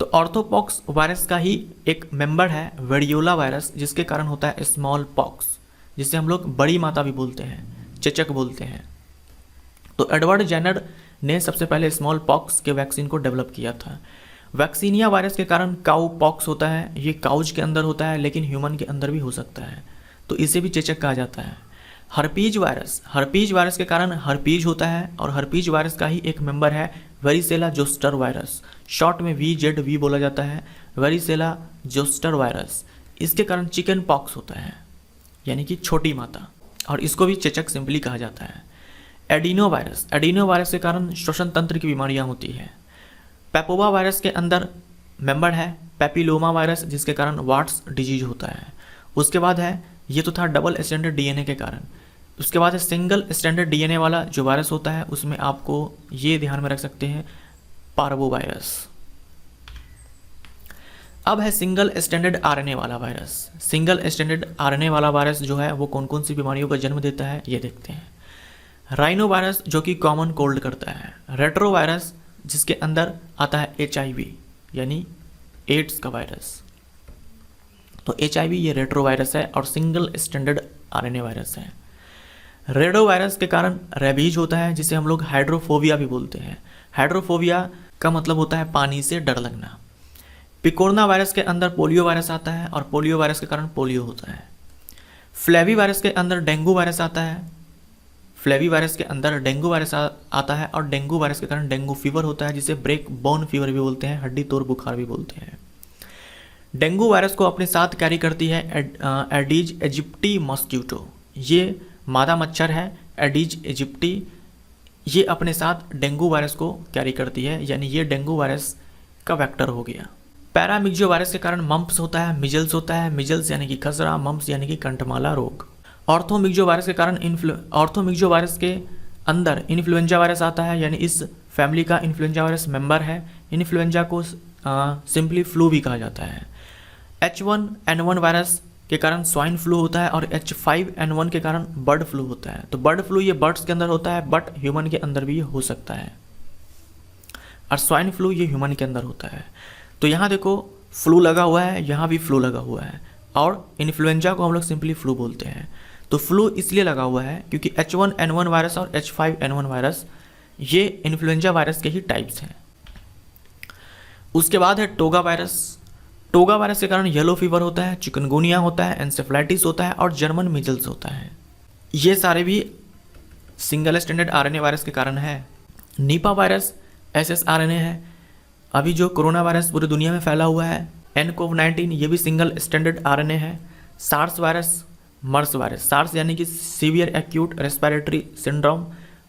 तो ऑर्थोपॉक्स वायरस का ही एक मेंबर है वेरियोला वायरस, जिसके कारण होता है स्मॉल पॉक्स, जिसे हम लोग बड़ी माता भी बोलते हैं, चेचक बोलते हैं। तो एडवर्ड जेनर ने सबसे पहले स्मॉल पॉक्स के वैक्सीन को डेवलप किया था। वैक्सीनिया वायरस के कारण काउ पॉक्स होता है, ये काउज के अंदर होता है लेकिन ह्यूमन के अंदर भी हो सकता है, तो इसे भी चेचक कहा जाता है। हर्पीज वायरस के कारण हर्पीज होता है, और हर्पीज वायरस का ही एक मेंबर है वेरिसेला जोस्टर वायरस, शॉर्ट में VZV बोला जाता है, वेरिसेला जोस्टर वायरस। इसके कारण चिकन पॉक्स होता है, यानी कि छोटी माता, और इसको भी चेचक सिंपली कहा जाता है। एडिनो वायरस के कारण श्वसन तंत्र की बीमारियां होती है। पेपोवा वायरस के अंदर मेंबर है पेपिलोमा वायरस, जिसके कारण वाट्स डिजीज होता है। उसके बाद है, ये तो था डबल स्टैंडर्ड डीएनए के कारण। उसके बाद है सिंगल स्टैंडर्ड डीएनए वाला जो वायरस होता है, उसमें आपको ये ध्यान में रख सकते हैं पार्वो वायरस। अब है सिंगल स्टैंडर्ड आरएनए वाला वायरस। सिंगल स्टैंडर्ड आरएनए वाला वायरस जो है वो कौन कौन सी बीमारियों का जन्म देता है ये देखते हैं। राइनो वायरस जो कि कॉमन कोल्ड करता है। रेट्रो वायरस जिसके अंदर आता है HIV यानी एड्स का वायरस। तो HIV ये रेट्रो वायरस है और सिंगल स्टैंडर्ड आरएनए वायरस है। रेडो वायरस के कारण रेबीज होता है, जिसे हम लोग हाइड्रोफोबिया भी बोलते हैं। हाइड्रोफोबिया का मतलब होता है पानी से डर लगना। पिकोरना वायरस के अंदर पोलियो वायरस आता है और पोलियो वायरस के कारण पोलियो होता है। फ्लेवी वायरस के अंदर डेंगू वायरस आता है। फ्लेवी वायरस के अंदर डेंगू वायरस आता है और डेंगू वायरस के कारण डेंगू फीवर होता है, जिसे ब्रेक बोन फीवर भी बोलते हैं, हड्डी तोड़ बुखार भी बोलते हैं। डेंगू वायरस को अपने साथ कैरी करती है एडीज इजिप्टी मॉस्किटो। ये मादा मच्छर है एडीज इजिप्टी, ये अपने साथ डेंगू वायरस को कैरी करती है, यानी ये डेंगू वायरस का वेक्टर हो गया। पैरामिक्सियो वायरस के कारण मम्प्स होता है, मिजल्स होता है, मिजल्स यानी कि खसरा, मम्प्स यानी कि कंठमाला रोग। ऑर्थोमिक्सियो वायरस के कारण ऑर्थोमिक्सियो वायरस के अंदर इन्फ्लुएंजा वायरस आता है, यानी इस फैमिली का इन्फ्लुएंजा वायरस मेंबर है। इन्फ्लुएंजा को सिंपली फ्लू भी कहा जाता है। H1N1 वायरस के कारण स्वाइन फ्लू होता है और H5N1 के कारण बर्ड फ्लू होता है। तो बर्ड फ्लू ये बर्ड्स के अंदर होता है, बट ह्यूमन के अंदर भी हो सकता है, और स्वाइन फ्लू ये ह्यूमन के अंदर होता है। तो यहाँ देखो फ्लू लगा हुआ है, यहाँ भी फ्लू लगा हुआ है, और इन्फ्लुएंजा को हम लोग सिंपली फ्लू बोलते हैं। तो फ्लू इसलिए लगा हुआ है क्योंकि H1N1 वायरस और H5N1 वायरस ये इन्फ्लुएंजा वायरस के ही टाइप्स हैं। उसके बाद है टोगा वायरस। टोगा वायरस के कारण येलो फीवर होता है, चिकनगुनिया होता है, एंसेफ्लाइटिस होता है और जर्मन मिजल्स होता है। ये सारे भी सिंगल स्टैंडर्ड आरएनए वायरस के कारण है। नीपा वायरस SSRNA है। अभी जो कोरोना वायरस पूरी दुनिया में फैला हुआ है nCoV-19, ये भी सिंगल स्टैंडर्ड आरएनए है। सार्स वायरस, मर्स वायरस, सार्स यानी कि सीवियर एक्यूट रेस्पिरेटरी सिंड्रोम,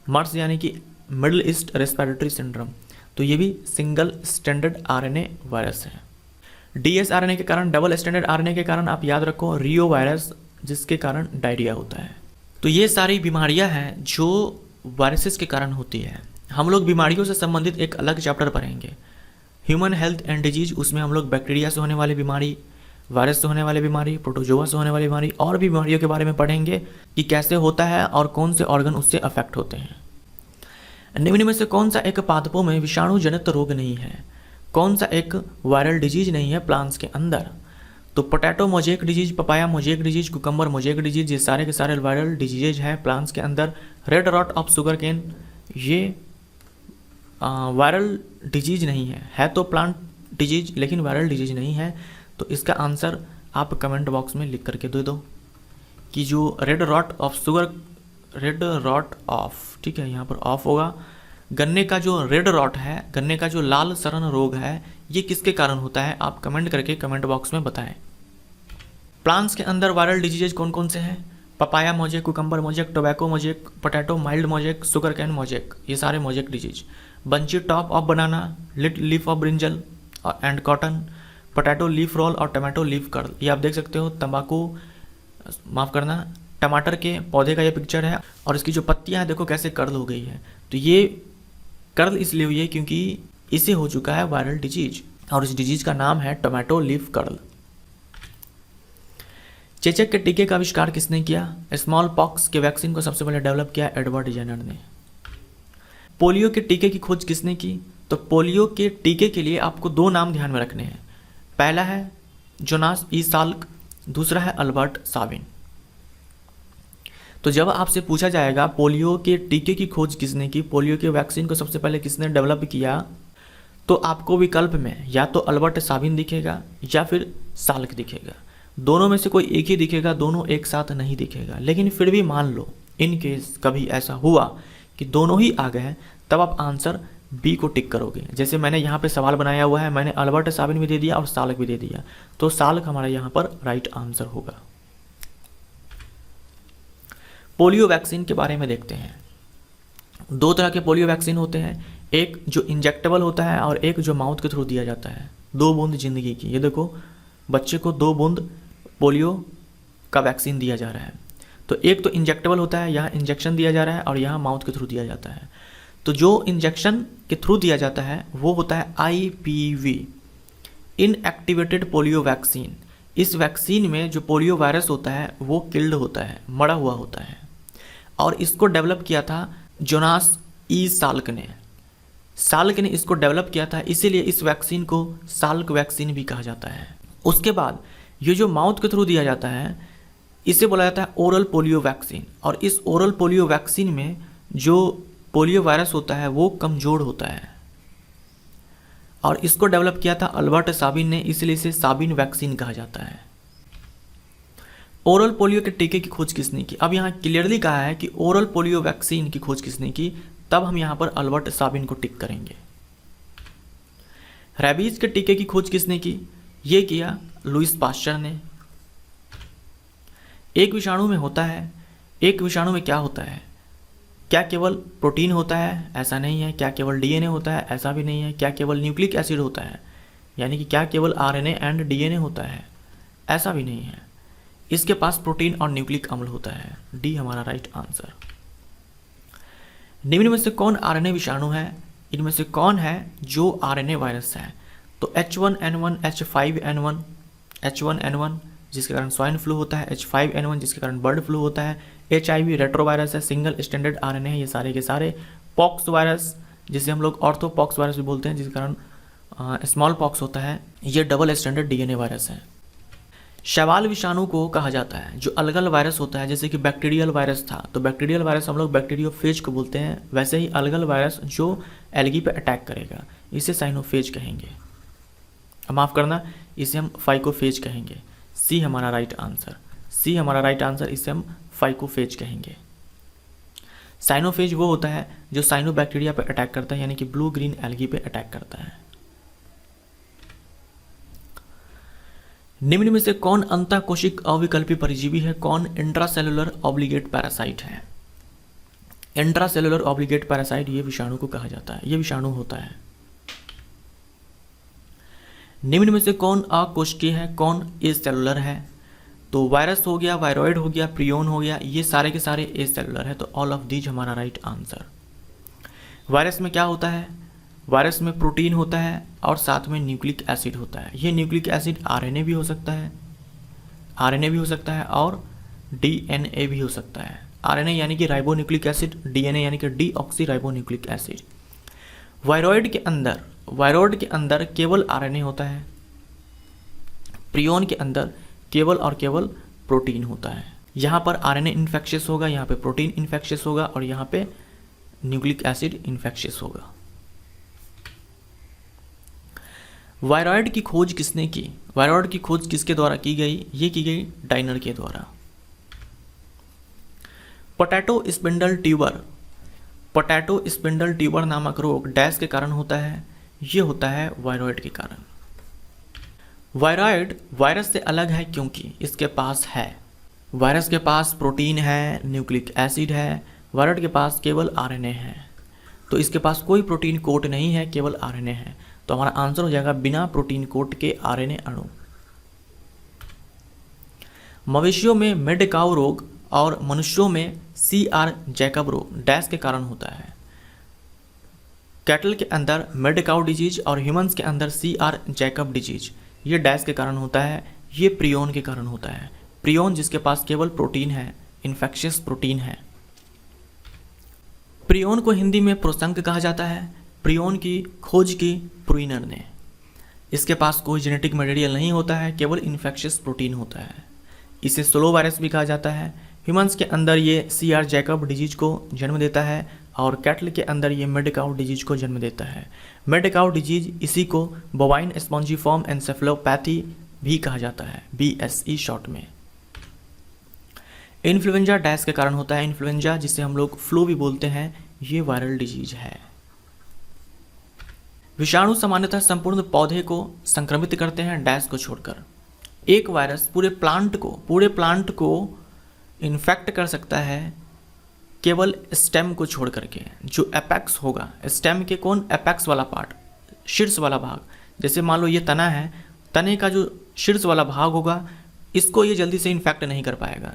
मर्स यानी कि मिडल ईस्ट रेस्पिरेटरी सिंड्रोम, तो ये भी सिंगल स्टैंडर्ड आरएनए वायरस है। DSRNA के कारण, डबल स्टैंडर्ड आरएनए के कारण आप याद रखो रियो वायरस, जिसके कारण डायरिया होता है। तो ये सारी बीमारियां हैं जो वायरसेस के कारण होती है। हम लोग बीमारियों से संबंधित एक अलग चैप्टर पढ़ेंगे, ह्यूमन हेल्थ एंड डिजीज। उसमें हम लोग बैक्टीरिया से होने वाली बीमारी, वायरस से होने वाली बीमारी, प्रोटोजोआ से होने वाली बीमारी और भी बीमारियों के बारे में पढ़ेंगे कि कैसे होता है और कौन से ऑर्गन उससे अफेक्ट होते हैं। निम्न में से कौन सा एक पादपों में विषाणु जनित रोग नहीं है? कौन सा एक वायरल डिजीज नहीं है प्लांट्स के अंदर? तो potato mosaic disease, papaya mosaic disease, cucumber mosaic disease, ये सारे के सारे वायरल डिजीजेज हैं प्लांट्स के अंदर। Red rot of sugar cane, ये वायरल डिजीज नहीं है तो प्लांट डिजीज लेकिन वायरल डिजीज नहीं है। तो इसका आंसर आप कमेंट बॉक्स में लिख करके दे दो कि जो रेड रॉट ऑफ, ठीक है, यहाँ पर ऑफ होगा। गन्ने का जो रेड रॉट है, गन्ने का जो लाल सड़न रोग है, ये किसके कारण होता है? आप कमेंट करके कमेंट बॉक्स में बताएं। प्लांट्स के अंदर वायरल डिजीजेज कौन कौन से हैं? Papaya mosaic, cucumber mosaic, tobacco mosaic, potato mild mosaic, sugar cane mosaic, ये सारे mosaic disease. Bunchy top of banana, leaf of brinjal and cotton, potato leaf roll और टमाटो लीफ कर्ल, ये आप देख सकते हो। टमाटर के पौधे का ये पिक्चर है और इसकी जो पत्तियां हैं देखो कैसे कर्ल हो गई है। तो ये कर्ल इसलिए हुई है क्योंकि इसे हो चुका है वायरल डिजीज और इस डिजीज का नाम है टोमेटो लीफ कर्ल। चेचक के टीके का आविष्कार किसने किया? स्मॉल पॉक्स के वैक्सीन को सबसे पहले डेवलप किया एडवर्ड जेनर ने। पोलियो के टीके की खोज किसने की? तो पोलियो के टीके के लिए आपको दो नाम ध्यान में रखने हैं। पहला है जोनास ई साल्क, दूसरा है अल्बर्ट साबिन। तो जब आपसे पूछा जाएगा पोलियो के टीके की खोज किसने की, पोलियो के वैक्सीन को सबसे पहले किसने डेवलप किया, तो आपको विकल्प में या तो अल्बर्ट साबिन दिखेगा या फिर साल्क दिखेगा। दोनों में से कोई एक ही दिखेगा, दोनों एक साथ नहीं दिखेगा। लेकिन फिर भी मान लो इन केस कभी ऐसा हुआ कि दोनों ही आ गए, तब आप आंसर बी को टिक करोगे। जैसे मैंने यहाँ पे सवाल बनाया हुआ है, मैंने अल्बर्ट साबिन भी दे दिया और साल्क भी दे दिया, तो साल्क हमारा यहाँ पर राइट आंसर होगा। पोलियो वैक्सीन के बारे में देखते हैं। दो तरह के पोलियो वैक्सीन होते हैं, एक जो इंजेक्टेबल होता है और एक जो माउथ के थ्रू दिया जाता है। 2 बूंद जिंदगी की, ये देखो बच्चे को 2 बूंद पोलियो का वैक्सीन दिया जा रहा है। तो एक तो इंजेक्टेबल होता है, यहाँ इंजेक्शन दिया जा रहा है और यहाँ माउथ के थ्रू दिया जाता है। तो जो इंजेक्शन के थ्रू दिया जाता है वो होता है IPV, इनएक्टिवेटेड पोलियो वैक्सीन। इस वैक्सीन में जो पोलियो वायरस होता है वो किल्ड होता है, मरा हुआ होता है, और इसको डेवलप किया था जोनास ई साल्क ने। साल्क ने इसको डेवलप किया था, इसीलिए इस वैक्सीन को साल्क वैक्सीन भी कहा जाता है। उसके बाद ये जो माउथ के थ्रू दिया जाता है इसे बोला जाता है ओरल पोलियो वैक्सीन। और इस ओरल पोलियो वैक्सीन में जो पोलियो वायरस होता है वो कमज़ोर होता है, और इसको डेवलप किया था अल्बर्ट साबिन ने, इसलिए इसे साबिन वैक्सीन कहा जाता है। ओरल पोलियो के टीके की खोज किसने की? अब यहाँ क्लियरली कहा है कि ओरल पोलियो वैक्सीन की खोज किसने की, तब हम यहाँ पर अल्बर्ट साबिन को टिक करेंगे। रेबीज के टीके की खोज किसने की? ये किया लुईस पास्चर ने। एक विषाणु में होता है, एक विषाणु में क्या होता है? क्या केवल प्रोटीन होता है? ऐसा नहीं है। क्या केवल DNA होता है? ऐसा भी नहीं है। क्या केवल न्यूक्लिक एसिड होता है? यानी कि क्या केवल RNA एंड DNA होता है? ऐसा भी नहीं है। इसके पास प्रोटीन और न्यूक्लिक अम्ल होता है। डी हमारा राइट आंसर। निम्न में से कौन RNA विषाणु है? इनमें से कौन है जो RNA वायरस है? तो H1N1, H5N1, H1N1 जिसके कारण स्वाइन फ्लू होता है, H5N1 जिसके कारण बर्ड फ्लू होता है, HIV रेट्रोवायरस है, सिंगल स्टैंडर्ड RNA है, ये सारे के सारे। पॉक्स वायरस जिसे हम लोग ऑर्थोपॉक्स वायरस भी बोलते हैं, जिसके कारण स्मॉल पॉक्स होता है, ये डबल स्टैंडर्ड DNA वायरस है। शैवाल विषाणु को कहा जाता है जो अलग अलग वायरस होता है, जैसे कि बैक्टीरियल वायरस था तो बैक्टीरियल वायरस हम लोग बैक्टीरियोफेज को बोलते हैं, वैसे ही अलग अलग वायरस जो एल्गी पे अटैक करेगा इसे साइनोफेज कहेंगे। माफ़ करना, इसे हम फाइकोफेज कहेंगे। सी हमारा राइट आंसर, सी हमारा राइट आंसर, इसे हम फाइकोफेज कहेंगे। साइनोफेज वो होता है जो साइनोबैक्टीरिया पे अटैक करता है, यानी कि ब्लू ग्रीन एल्गी पे अटैक करता है। निम्न में से कौन अंतःकोशिक अविकल्पी परिजीवी है? कौन इंट्रासेलुलर ऑब्लिगेट पैरासाइट है? इंट्रासेलुलर ऑब्लिगेट पैरासाइट ये विषाणु को कहा जाता है, ये विषाणु होता है। निम्न में से कौन अकोशिकीय है? कौन एसेलुलर है? तो वायरस हो गया, वायरॉइड हो गया, प्रियोन हो गया, ये सारे के सारे एसेलुलर है। तो ऑल ऑफ दीज हमारा राइट आंसर। वायरस में क्या होता है? वायरस में प्रोटीन होता है और साथ में न्यूक्लिक एसिड होता है। ये न्यूक्लिक एसिड आरएनए भी हो सकता है, आरएनए भी हो सकता है और डीएनए भी हो सकता है। आरएनए यानी कि राइबोन्यूक्लिक एसिड, डीएनए यानी कि डीऑक्सी राइबोन्यूक्लिक एसिड। वायरॉइड के अंदर केवल आरएनए होता है, प्रियोन के अंदर केवल और केवल प्रोटीन होता है। यहाँ पर आरएनए इन्फेक्शियस होगा, यहाँ पे प्रोटीन इन्फेक्शियस होगा और यहाँ पे न्यूक्लिक एसिड इन्फेक्शियस होगा। वायरॉइड की खोज किसने की? वायरॉइड की खोज किसके द्वारा की गई? ये की गई डाइनर के द्वारा। पोटैटो स्पिंडल ट्यूबर नामक रोग डैश के कारण होता है? ये होता है वायरॉइड के कारण। वायरॉइड वायरस से अलग है क्योंकि इसके पास है, वायरस के पास प्रोटीन है, न्यूक्लिक एसिड है, वायरॉइड के पास केवल आरएनए है। तो इसके पास कोई प्रोटीन कोट नहीं है, केवल आरएनए है। तो हमारा आंसर हो जाएगा बिना प्रोटीन कोट के आरएनए अणु। मवेशियों में मेड काउ रोग और मनुष्यों में सीआर जैकब रोग डैश के कारण होता है? कैटल के अंदर मेड काउ डिजीज और ह्यूमंस के अंदर सीआर जैकब डिजीज, ये डैश के कारण होता है? ये प्रियोन के कारण होता है। प्रियोन जिसके पास केवल प्रोटीन है, इन्फेक्शियस प्रोटीन है। प्रियोन को हिंदी में प्रोसंक कहा जाता है। प्रियोन की खोज की प्रुइनर ने। इसके पास कोई जेनेटिक मटेरियल नहीं होता है, केवल इन्फेक्शियस प्रोटीन होता है। इसे स्लो वायरस भी कहा जाता है। ह्यूमंस के अंदर ये सीआर जैकब डिजीज को जन्म देता है और कैटल के अंदर ये मेड काउ डिजीज को जन्म देता है। मेड काउ डिजीज इसी को बोवाइन स्पॉन्जिफॉर्म एन्सेफेलोपैथी भी कहा जाता है, BSE शॉर्ट में। इन्फ्लुएंजा डैश के कारण होता है? इन्फ्लुएंजा जिसे हम लोग फ्लू भी बोलते हैं, ये वायरल डिजीज है। विषाणु सामान्यतः संपूर्ण पौधे को संक्रमित करते हैं डैश को छोड़कर। एक वायरस पूरे प्लांट को इन्फेक्ट कर सकता है केवल स्टेम को छोड़ करके। जो एपेक्स होगा, स्टेम के कौन? एपेक्स वाला पार्ट, शीर्ष वाला भाग। जैसे मान लो ये तना है, तने का जो शीर्ष वाला भाग होगा, इसको ये जल्दी से इन्फेक्ट नहीं कर पाएगा,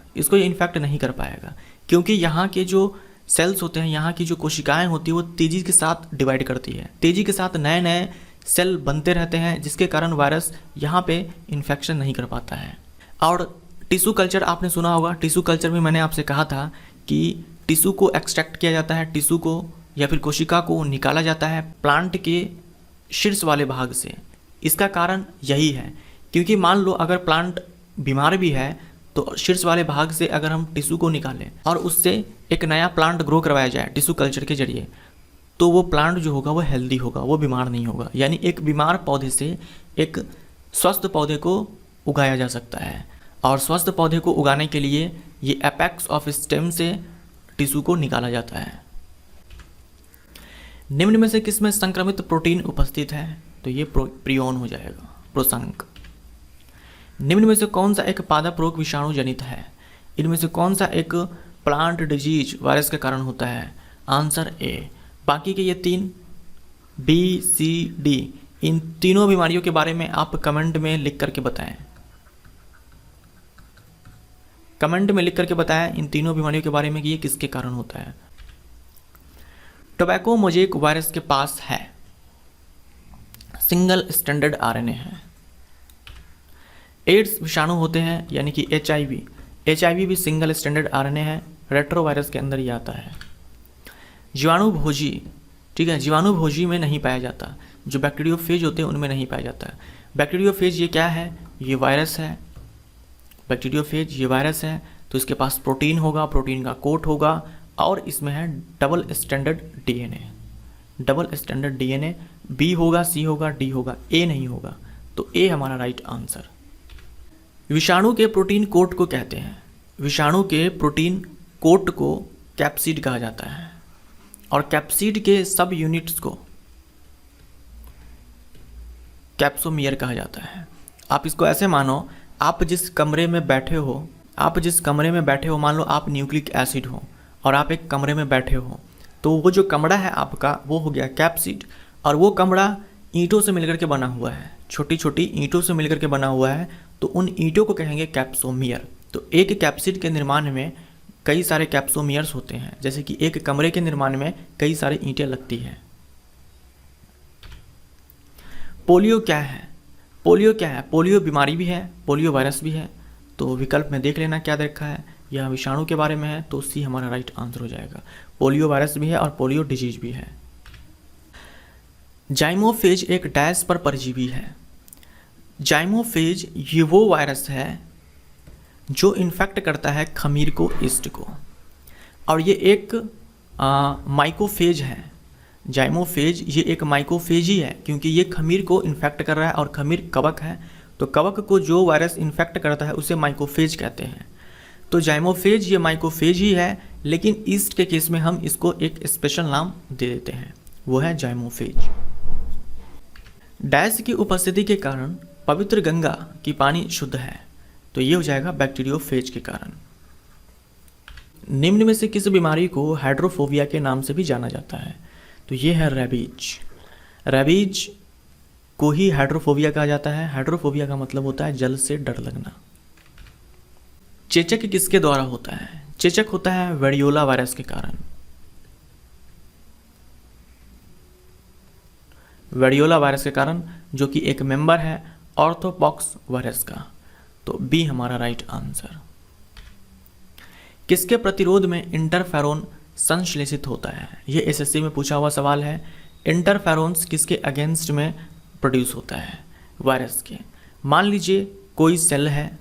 क्योंकि यहाँ के जो सेल्स होते हैं, यहाँ की जो कोशिकाएं होती है, वो तेज़ी के साथ डिवाइड करती है। तेज़ी के साथ नए नए सेल बनते रहते हैं, जिसके कारण वायरस यहाँ पे इन्फेक्शन नहीं कर पाता है। और टिश्यू कल्चर आपने सुना होगा। टिश्यू कल्चर में मैंने आपसे कहा था कि टिश्यू को एक्सट्रैक्ट किया जाता है, टिश्यू को या फिर कोशिका को निकाला जाता है प्लांट के शीर्ष वाले भाग से। इसका कारण यही है, क्योंकि मान लो अगर प्लांट बीमार भी है तो शीर्ष वाले भाग से अगर हम टिश्यू को निकालें और उससे एक नया प्लांट ग्रो करवाया जाए टिश्यू कल्चर के जरिए, तो वो प्लांट जो होगा वो हेल्दी होगा, वो बीमार नहीं होगा। यानी एक बीमार पौधे से एक स्वस्थ पौधे को उगाया जा सकता है। और स्वस्थ पौधे को उगाने के लिए ये एपेक्स ऑफ स्टेम से टिश्यू को निकाला जाता है। निम्न में से किसमें संक्रमित प्रोटीन उपस्थित है? तो ये प्रियोन हो जाएगा, प्रोसंक। निम्न में से कौन सा एक पादप रोग विषाणु जनित है? इनमें से कौन सा एक प्लांट डिजीज वायरस के कारण होता है? Answer A. बाकी के ये तीन B, C, D, इन तीनों बीमारियों के बारे में आप कमेंट में लिख करके बताएं। कमेंट में लिख करके बताएं इन तीनों बीमारियों के बारे में कि ये किसके कारण होता है। टोबैको मोज़ेक वायरस के पास है सिंगल स्टैंडर्ड RNA है। एड्स विषाणु होते हैं, यानी कि HIV भी सिंगल स्टैंडर्ड RNA है, रेट्रो वायरस के अंदर ही आता है। जीवाणु भोजी, ठीक है, जीवाणु भोजी में नहीं पाया जाता। जो बैक्टीरियोफेज होते हैं उनमें नहीं पाया जाता। बैक्टीरियोफेज ये क्या है? ये वायरस है। बैक्टीरियोफेज ये वायरस है, तो इसके पास प्रोटीन होगा, प्रोटीन का कोट होगा और इसमें है डबल स्टैंडर्ड DNA। B होगा, C होगा, D होगा, A नहीं होगा। तो A हमारा राइट आंसर। विषाणु के प्रोटीन कोट को कहते हैं, विषाणु के प्रोटीन कोट को कैप्सिड कहा जाता है और कैप्सिड के सब यूनिट्स को कैप्सोमियर कहा जाता है। आप इसको ऐसे मानो, आप जिस कमरे में बैठे हो, मान लो आप न्यूक्लिक एसिड हो और आप एक कमरे में बैठे हो, तो वो जो कमरा है आपका वो हो गया कैप्सिड, और वो कमरा ईंटों से मिलकर के बना हुआ है, छोटी छोटी ईंटों से मिलकर के बना हुआ है, तो उन ईंटों को कहेंगे कैप्सोमियर। तो एक कैप्सिड के निर्माण में कई सारे कैप्सोमियर्स होते हैं, जैसे कि एक कमरे के निर्माण में कई सारी ईंटें लगती हैं। पोलियो क्या है? पोलियो क्या है? पोलियो बीमारी भी है, पोलियो वायरस भी है। तो विकल्प में देख लेना क्या दे रखा है। यह विषाणु के बारे में है, तो सी हमारा राइट आंसर हो जाएगा। पोलियो वायरस भी है और पोलियो डिजीज भी है। जाइमोफेज एक डैश पर परजीवी है। जाइमोफेज ये वो वायरस है जो इन्फेक्ट करता है खमीर को, ईस्ट को, और ये एक माइकोफेज है। जाइमोफेज ये एक माइकोफेज ही है, क्योंकि ये खमीर को इन्फेक्ट कर रहा है और खमीर कवक है, तो कवक को जो वायरस इन्फेक्ट करता है उसे माइकोफेज कहते हैं। तो जाइमोफेज ये माइकोफेज ही है, लेकिन ईस्ट के केस में हम इसको एक स्पेशल नाम दे देते हैं, वो है जाइमोफेज। डैश की उपस्थिति के कारण पवित्र गंगा की पानी शुद्ध है, तो ये हो जाएगा बैक्टीरियोफेज के कारण। निम्न में से किस बीमारी को हाइड्रोफोबिया के नाम से भी जाना जाता है? तो ये है रेबीज। रेबीज को ही हाइड्रोफोबिया कहा जाता है। हाइड्रोफोबिया का मतलब होता है जल से डर लगना। चेचक किसके द्वारा होता है? चेचक होता है वेरियोला वायरस के कारण। वेरियोला वायरस के कारण, जो कि एक मेंबर है ऑर्थोपॉक्स वायरस का। तो बी हमारा राइट आंसर। किसके प्रतिरोध में इंटरफेरोन संश्लेषित होता है? ये एसएससी में पूछा हुआ सवाल है। इंटरफेरोन्स किसके अगेंस्ट में प्रोड्यूस होता है? वायरस के। मान लीजिए कोई सेल है,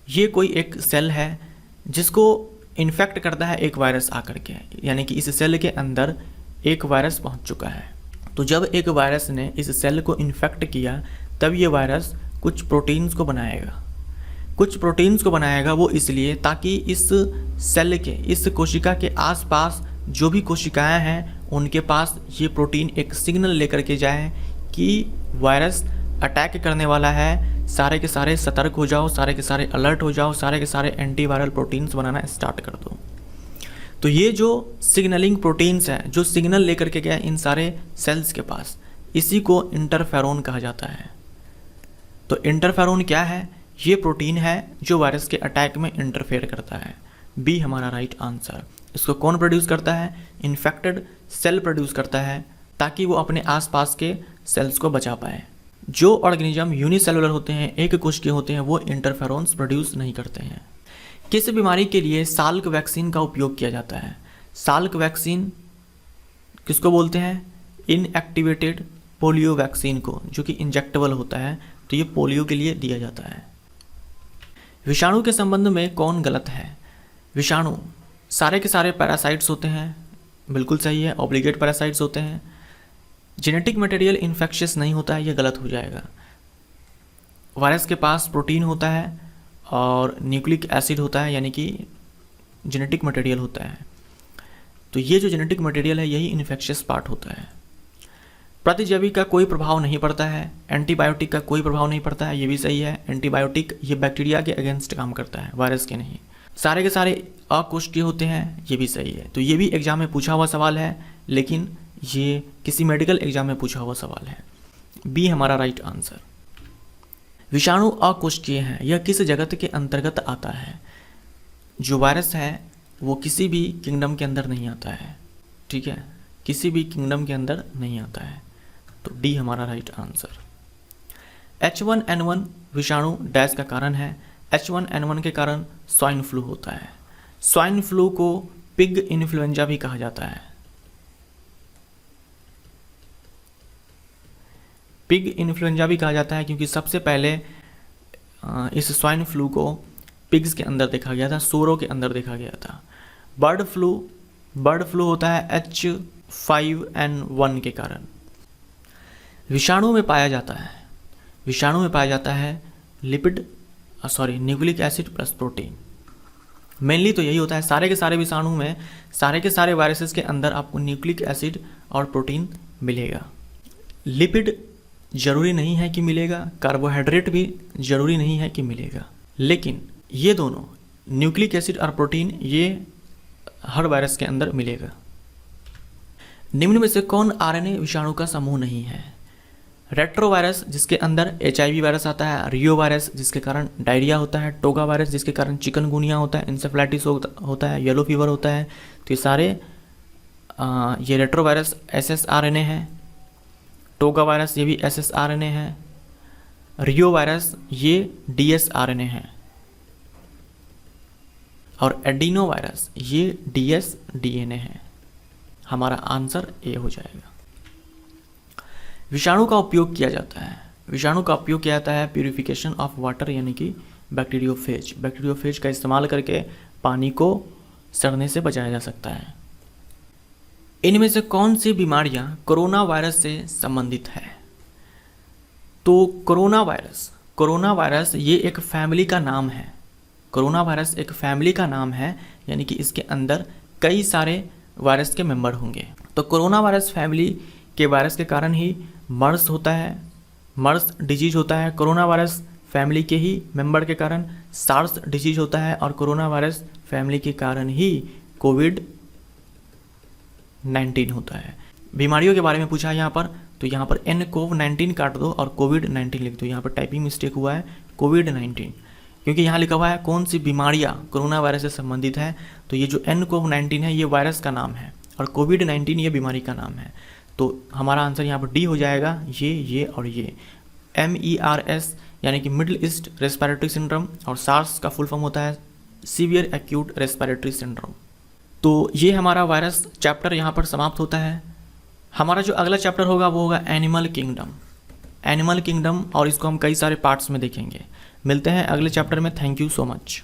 ये कोई एक सेल है जिसको इन्फेक्ट करता है एक वायरस आकर के, यानी कि इस सेल के अंदर एक वायरस पहुंच चुका है। तो जब एक वायरस ने इस सेल को इन्फेक्ट किया, तब ये वायरस कुछ प्रोटीन्स को बनाएगा। कुछ प्रोटीन्स को बनाएगा वो इसलिए ताकि इस सेल के, इस कोशिका के आसपास जो भी कोशिकाएं हैं उनके पास ये प्रोटीन एक सिग्नल लेकर के जाए कि वायरस अटैक करने वाला है, सारे के सारे सतर्क हो जाओ, सारे के सारे अलर्ट हो जाओ, सारे के सारे एंटीवायरल प्रोटीन्स बनाना स्टार्ट कर दो। तो ये जो सिग्नलिंग प्रोटीन्स हैं, जो सिग्नल लेकर के गए इन सारे सेल्स के पास, इसी को इंटरफेरोन कहा जाता है। तो इंटरफेरोन क्या है? ये प्रोटीन है जो वायरस के अटैक में इंटरफेयर करता है। बी हमारा राइट आंसर। इसको कौन प्रोड्यूस करता है? इन्फेक्टेड सेल प्रोड्यूस करता है, ताकि वो अपने आसपास के सेल्स को बचा पाए। जो ऑर्गेनिज्म यूनिसेलुलर होते हैं, एक कोशिकीय होते हैं, वो इंटरफेरोन्स प्रोड्यूस नहीं करते हैं। किस बीमारी के लिए साल्क वैक्सीन का उपयोग किया जाता है? साल्क वैक्सीन किसको बोलते हैं? इनएक्टिवेटेड पोलियो वैक्सीन को, जो कि इंजेक्टेबल होता है। तो ये पोलियो के लिए दिया जाता है। विषाणु के संबंध में कौन गलत है? विषाणु सारे के सारे पैरासाइट्स होते हैं, बिल्कुल सही है, ऑब्लिगेट पैरासाइट्स होते हैं। जेनेटिक मटेरियल इन्फेक्शियस नहीं होता है, ये गलत हो जाएगा। वायरस के पास प्रोटीन होता है और न्यूक्लिक एसिड होता है, यानी कि जेनेटिक मटेरियल होता है। तो ये जो जेनेटिक मटेरियल है यही इन्फेक्शियस पार्ट होता है। प्रतिजैवी का कोई प्रभाव नहीं पड़ता है, एंटीबायोटिक का कोई प्रभाव नहीं पड़ता है, ये भी सही है। एंटीबायोटिक ये बैक्टीरिया के अगेंस्ट काम करता है, वायरस के नहीं। सारे के सारे अकोष्ठीय होते हैं, ये भी सही है। तो ये भी एग्जाम में पूछा हुआ सवाल है, लेकिन ये किसी मेडिकल एग्जाम में पूछा हुआ सवाल है। बी हमारा राइट आंसर। विषाणु अकोष्ठीय है, यह किस जगत के अंतर्गत आता है? जो वायरस है वो किसी भी किंगडम के अंदर नहीं आता है, ठीक है, किसी भी किंगडम के अंदर नहीं आता है। तो डी हमारा राइट आंसर। H1N1 विषाणु डैश का कारण है। H1N1 के कारण स्वाइन फ्लू होता है। स्वाइन फ्लू को पिग इन्फ्लुएंजा भी कहा जाता है। पिग इन्फ्लुएंजा भी कहा जाता है क्योंकि सबसे पहले इस स्वाइन फ्लू को पिग्स के अंदर देखा गया था, सूअरों के अंदर देखा गया था। बर्ड फ्लू होता है H5N1 के कारण। विषाणु में पाया जाता है nucleic acid plus protein. Mainly तो यही होता है सारे के सारे विषाणु में, सारे के सारे वायरसेस के अंदर आपको न्यूक्लिक एसिड और प्रोटीन मिलेगा। लिपिड जरूरी नहीं है कि मिलेगा, कार्बोहाइड्रेट भी जरूरी नहीं है कि मिलेगा, लेकिन ये दोनों न्यूक्लिक एसिड और प्रोटीन ये हर वायरस के अंदर मिलेगा। निम्न में से कौन आरएनए विषाणु का समूह नहीं है? रेट्रोवायरस जिसके अंदर HIV वायरस आता है, रियो वायरस जिसके कारण डायरिया होता है, टोगा वायरस जिसके कारण चिकनगुनिया होता है, इंसेफ्लाइटिस होता है, येलो फीवर होता है। तो ये सारे ये रेट्रोवायरस SSRNA है। टोगा वायरस ये भी SSRNA है। रियो वायरस ये DSRNA है। और एडिनो वायरस ये DSDNA है। हमारा आंसर ए हो जाएगा। विषाणु का उपयोग किया जाता है। विषाणु का उपयोग किया जाता है प्यूरिफिकेशन ऑफ वाटर यानी कि बैक्टीरियोफेज। बैक्टीरियोफेज का इस्तेमाल करके पानी को सड़ने से बचाया जा सकता है। इनमें से कौन सी बीमारियां कोरोना वायरस से संबंधित है? तो कोरोना वायरस ये एक फैमिली का नाम है। कोरोना वायरस एक फैमिली का नाम है, यानी कि इसके अंदर कई सारे वायरस के मेंबर होंगे। तो कोरोना वायरस फैमिली के वायरस के कारण ही मर्स होता है, मर्स डिजीज होता है। कोरोना वायरस फैमिली के ही मेंबर के कारण सार्स डिजीज होता है, और कोरोना वायरस फैमिली के कारण ही कोविड-19 होता है। बीमारियों के बारे में पूछा है यहाँ पर, तो यहाँ पर nCoV-19 काट दो और कोविड-19 लिख दो। यहाँ पर टाइपिंग मिस्टेक हुआ है, कोविड-19, क्योंकि यहाँ लिखा हुआ है कौन सी बीमारियाँ कोरोना वायरस से संबंधित है। तो ये जो nCoV-19 है ये वायरस का नाम है, और कोविड-19 ये बीमारी का नाम है। तो हमारा आंसर यहाँ पर डी हो जाएगा, ये और ये। MERS यानी कि मिडिल ईस्ट रेस्पिरेटरी सिंड्रोम, और सार्स का फुल फॉर्म होता है सीवियर एक्यूट रेस्पिरेटरी सिंड्रोम। तो ये हमारा वायरस चैप्टर यहाँ पर समाप्त होता है। हमारा जो अगला चैप्टर होगा वो होगा एनिमल किंगडम, और इसको हम कई सारे पार्ट्स में देखेंगे। मिलते हैं अगले चैप्टर में। Thank you so much.